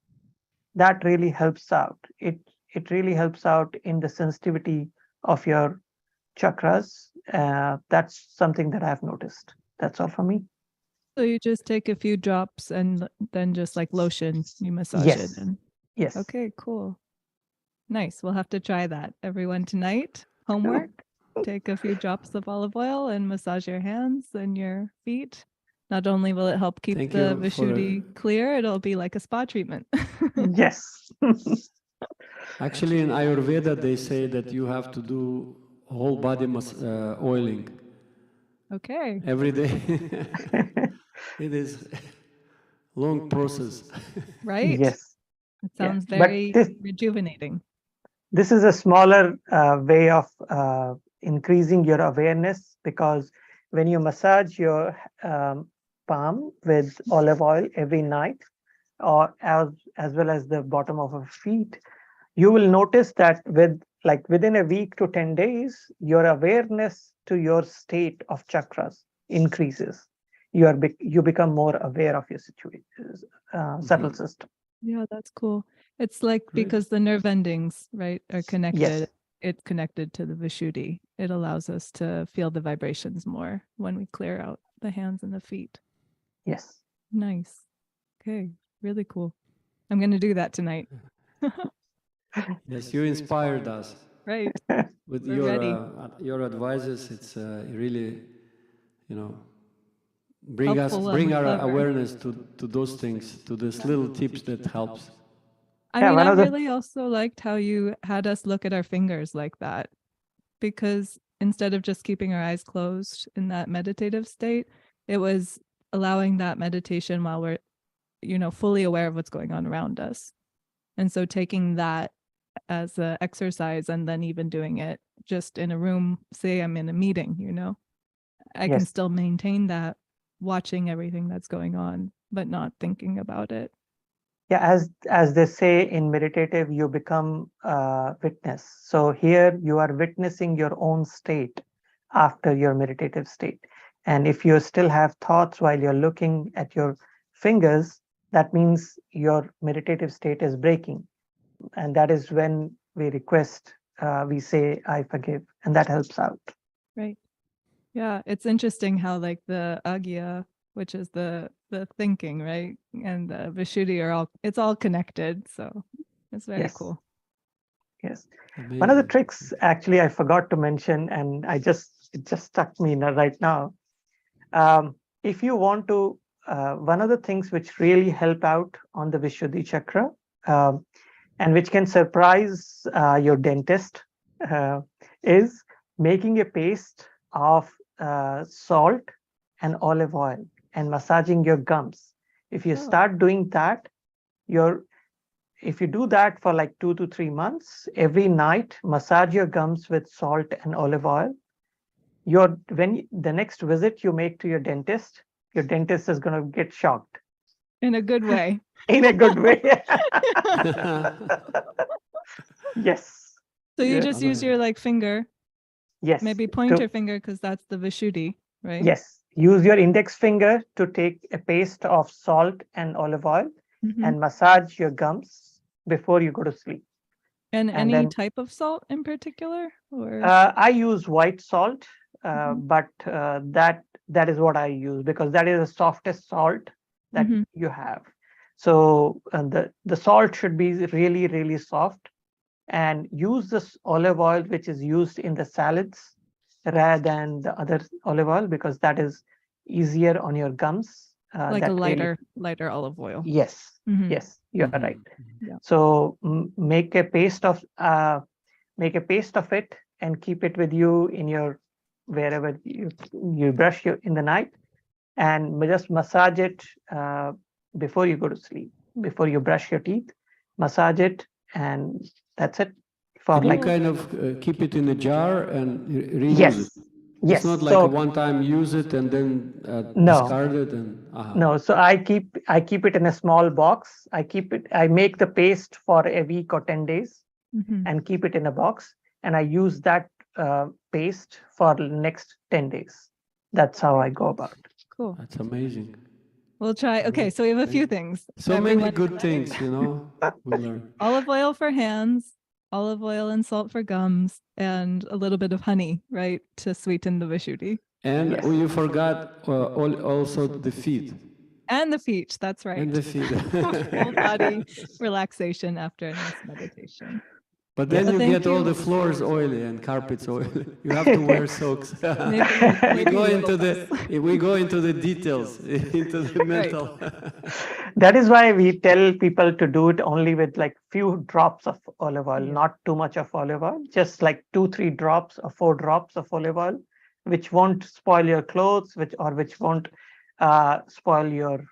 That really helps out. It really helps out in the sensitivity of your chakras. That's something that I've noticed. That's all for me. So you just take a few drops and then just like lotion, you massage Yes. it. And Yes. okay, cool. Nice. We'll have to try that. Everyone tonight, homework, take a few drops of olive oil and massage your hands and your feet. Not only will it help keep Thank the you Vishuddhi clear, it'll be like a spa treatment. Yes. Actually, in Ayurveda, they say that you have to do whole body oiling Okay. every day. It is long process. Right? Yes. It Yeah. sounds But very this- rejuvenating. This is a smaller way of increasing your awareness, because when you massage your palm with olive oil every night, or as well as the bottom of your feet, you will notice that within a week to 10 days, your awareness to your state of chakras increases. you become more aware of your situation, subtle system. Yeah, that's cool. It's like Great. because the nerve endings, right, are connected. Yes. It's connected to the Vishuddhi. It allows us to feel the vibrations more when we clear out the hands and the feet. Yes. Nice. Okay, really cool. I'm going to do that tonight. Yes, you inspired us Right. with We're ready. your advices. It's really, you know, bring Helpful our and clever. awareness to those things, to these little tips that helps. I Yeah, mean, one I of the- really also liked how you had us look at our fingers like that, because instead of just keeping our eyes closed in that meditative state, it was allowing that meditation while we're, fully aware of what's going on around us. And so taking that as an exercise and then even doing it just in a room, say I'm in a meeting, I can Yes. still maintain that, watching everything that's going on, but not thinking about it. Yeah, as they say in meditative, you become witness. So here you are witnessing your own state after your meditative state. And if you still have thoughts while you're looking at your fingers, that means your meditative state is breaking. And that is when we request, we say, I forgive, and that helps out. Right. Yeah, it's interesting how like the agya, which is the thinking, right, and the Vishuddhi it's all connected. So it's very Yes. cool. Yes. Amazing. One of the tricks actually I forgot to mention, and it just stuck me right now. If you want to, one of the things which really help out on the Vishuddhi Chakra, and which can surprise your dentist, is making a paste of salt and olive oil and massaging your gums. If you Oh. start doing that, if you do that for like 2 to 3 months, every night, massage your gums with salt and olive oil. The next visit you make to your dentist is going to get shocked In a good way. in a good way. Yes. So you Yeah. just use your like finger, Yes. maybe pointer finger, because that's the Vishuddhi, right? Yes. Use your index finger to take a paste of salt and olive oil Mhm. and massage your gums before you go to sleep. And any then- type of salt in particular, or I use white salt, but that is what I use because that is the softest salt that Mhm. you have. So the salt should be really, really soft, and use this olive oil which is used in the salads rather than the other olive oil because that is easier on your gums. like a that really- lighter olive oil? Yes, Mhm. yes, you're Mhm. right. Yeah. So make a paste of it and keep it with you in your wherever you brush in the night, and just massage it before you go to sleep. Before you brush your teeth, massage it, and that's it. For And you like kind of keep it in a jar and reuse yes, it. yes. It's not like So a one-time use it and then No. discard it and no, so I keep it in a small box. I make the paste for a week or 10 days Mhm. and keep it in a box, and I use that paste for the next 10 days. That's how I go about it. Cool. That's amazing. We'll try. Okay, so we have a few things. So Everyone- many good things, you know, we learn. Olive oil for hands, olive oil and salt for gums, and a little bit of honey, right, to sweeten the Vishuddhi. And Yes. you forgot also the feet. And the feet, that's right. And the feet. Full body relaxation after a nice meditation. But then Yes. you Thank get all you. the floors oily and carpets oily. You have to wear socks. we go into the details, into the mental. That is why we tell people to do it only with like few drops of olive oil, Yeah. not too much of olive oil, just like 2-3 drops or 4 drops of olive oil, which won't spoil your clothes, which won't spoil your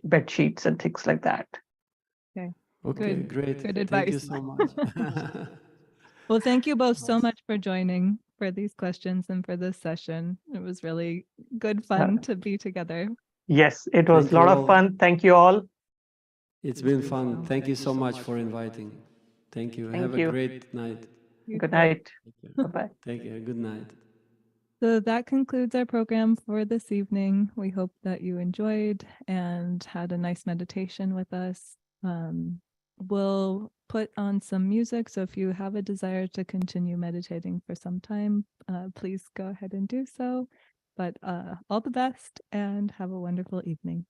bed sheets and things like that. Okay, Good. great. Good Thank you advice. so much. Well, thank you both so much for joining for these questions and for this session. It was really good fun to be together. Yes, it was Thank a lot you of all. fun. Thank you all. It's been fun. Thank you so much for inviting. Thank you. Thank Have you. a great night. You Good too. night. Thank you. Bye-bye. Take care. Good night. So that concludes our program for this evening. We hope that you enjoyed and had a nice meditation with us. We'll put on some music. So if you have a desire to continue meditating for some time, please go ahead and do so. But all the best and have a wonderful evening.